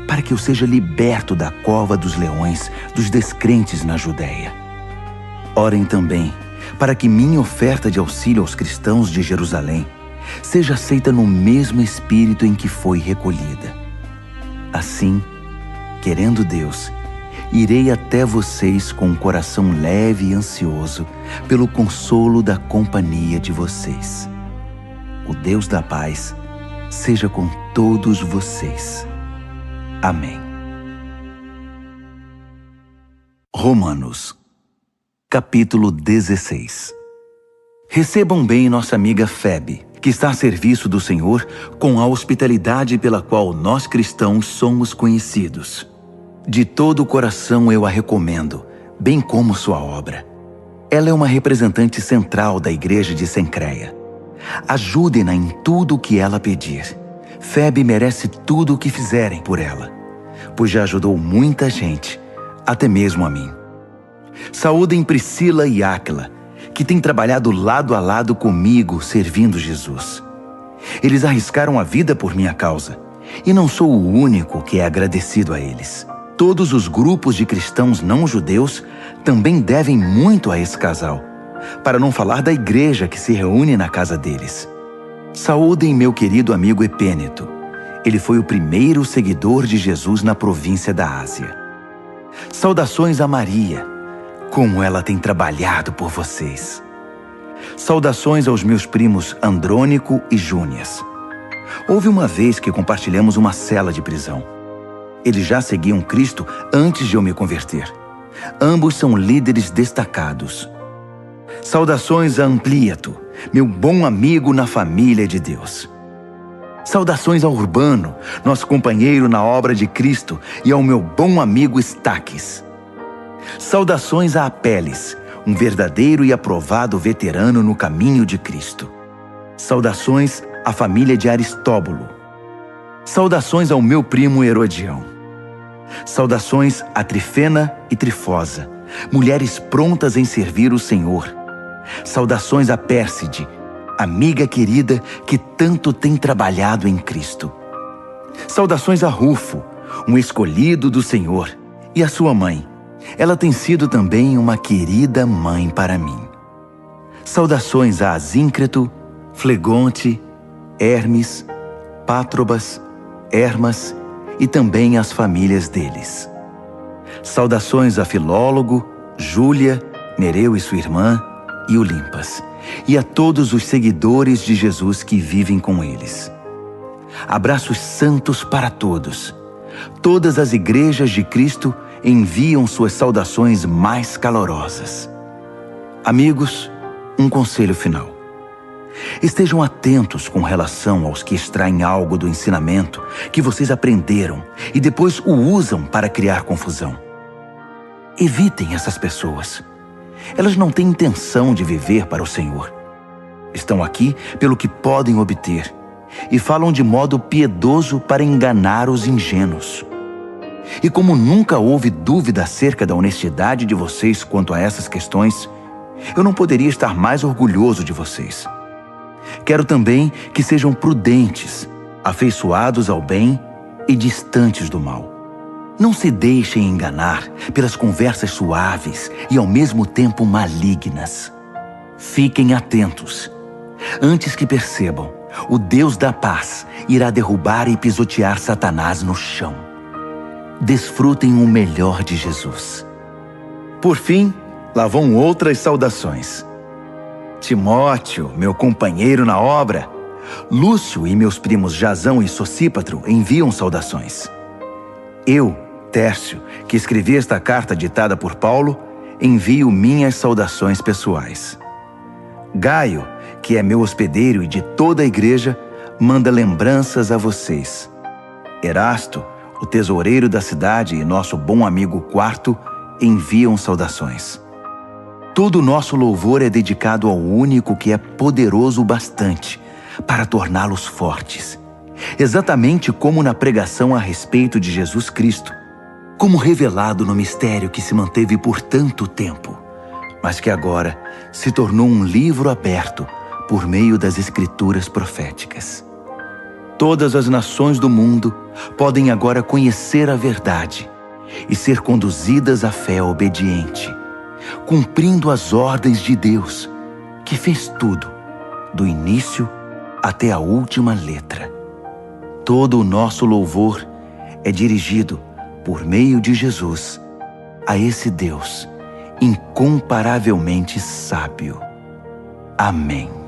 Speaker 1: para que eu seja liberto da cova dos leões dos descrentes na Judéia. Orem também para que minha oferta de auxílio aos cristãos de Jerusalém seja aceita no mesmo espírito em que foi recolhida. Assim, querendo Deus, irei até vocês com um coração leve e ansioso pelo consolo da companhia de vocês. O Deus da paz seja com todos vocês. Amém. Romanos, capítulo 16. Recebam bem nossa amiga Febe, que está a serviço do Senhor com a hospitalidade pela qual nós cristãos somos conhecidos. De todo o coração eu a recomendo, bem como sua obra. Ela é uma representante central da igreja de Cencreia. Ajudem-na em tudo o que ela pedir. Febe merece tudo o que fizerem por ela, pois já ajudou muita gente, até mesmo a mim. Saúdem Priscila e Áquila, que têm trabalhado lado a lado comigo servindo Jesus. Eles arriscaram a vida por minha causa, e não sou o único que é agradecido a eles. Todos os grupos de cristãos não-judeus também devem muito a esse casal, para não falar da igreja que se reúne na casa deles. Saúdem meu querido amigo Epêneto. Ele foi o primeiro seguidor de Jesus na província da Ásia. Saudações a Maria, como ela tem trabalhado por vocês. Saudações aos meus primos Andrônico e Júnias. Houve uma vez que compartilhamos uma cela de prisão. Eles já seguiam Cristo antes de eu me converter. Ambos são líderes destacados. Saudações a Amplíato, meu bom amigo na família de Deus. Saudações a Urbano, nosso companheiro na obra de Cristo, e ao meu bom amigo Estaques. Saudações a Apeles, um verdadeiro e aprovado veterano no caminho de Cristo. Saudações à família de Aristóbulo. Saudações ao meu primo Herodião. Saudações a Trifena e Trifosa, mulheres prontas em servir o Senhor. Saudações a Pérside, amiga querida que tanto tem trabalhado em Cristo. Saudações a Rufo, um escolhido do Senhor, e a sua mãe. Ela tem sido também uma querida mãe para mim. Saudações a Asíncreto, Flegonte, Hermes, Pátrobas, Hermas e também as famílias deles. Saudações a Filólogo, Júlia, Nereu e sua irmã, e Olimpas, e a todos os seguidores de Jesus que vivem com eles. Abraços santos para todos. Todas as igrejas de Cristo enviam suas saudações mais calorosas. Amigos, um conselho final. Estejam atentos com relação aos que extraem algo do ensinamento que vocês aprenderam e depois o usam para criar confusão. Evitem essas pessoas. Elas não têm intenção de viver para o Senhor. Estão aqui pelo que podem obter e falam de modo piedoso para enganar os ingênuos. E como nunca houve dúvida acerca da honestidade de vocês quanto a essas questões, eu não poderia estar mais orgulhoso de vocês. Quero também que sejam prudentes, afeiçoados ao bem e distantes do mal. Não se deixem enganar pelas conversas suaves e ao mesmo tempo malignas. Fiquem atentos. Antes que percebam, o Deus da paz irá derrubar e pisotear Satanás no chão. Desfrutem o melhor de Jesus. Por fim, lá vão outras saudações. Timóteo, meu companheiro na obra, Lúcio e meus primos Jasão e Sosípatro enviam saudações. Eu, Tércio, que escrevi esta carta ditada por Paulo, envio minhas saudações pessoais. Gaio, que é meu hospedeiro e de toda a igreja, manda lembranças a vocês. Erasto, o tesoureiro da cidade e nosso bom amigo Quarto, enviam saudações. Todo o nosso louvor é dedicado ao único que é poderoso o bastante para torná-los fortes, exatamente como na pregação a respeito de Jesus Cristo, como revelado no mistério que se manteve por tanto tempo, mas que agora se tornou um livro aberto por meio das Escrituras proféticas. Todas as nações do mundo podem agora conhecer a verdade e ser conduzidas à fé obediente, cumprindo as ordens de Deus, que fez tudo, do início até a última letra. Todo o nosso louvor é dirigido, por meio de Jesus, a esse Deus incomparavelmente sábio. Amém.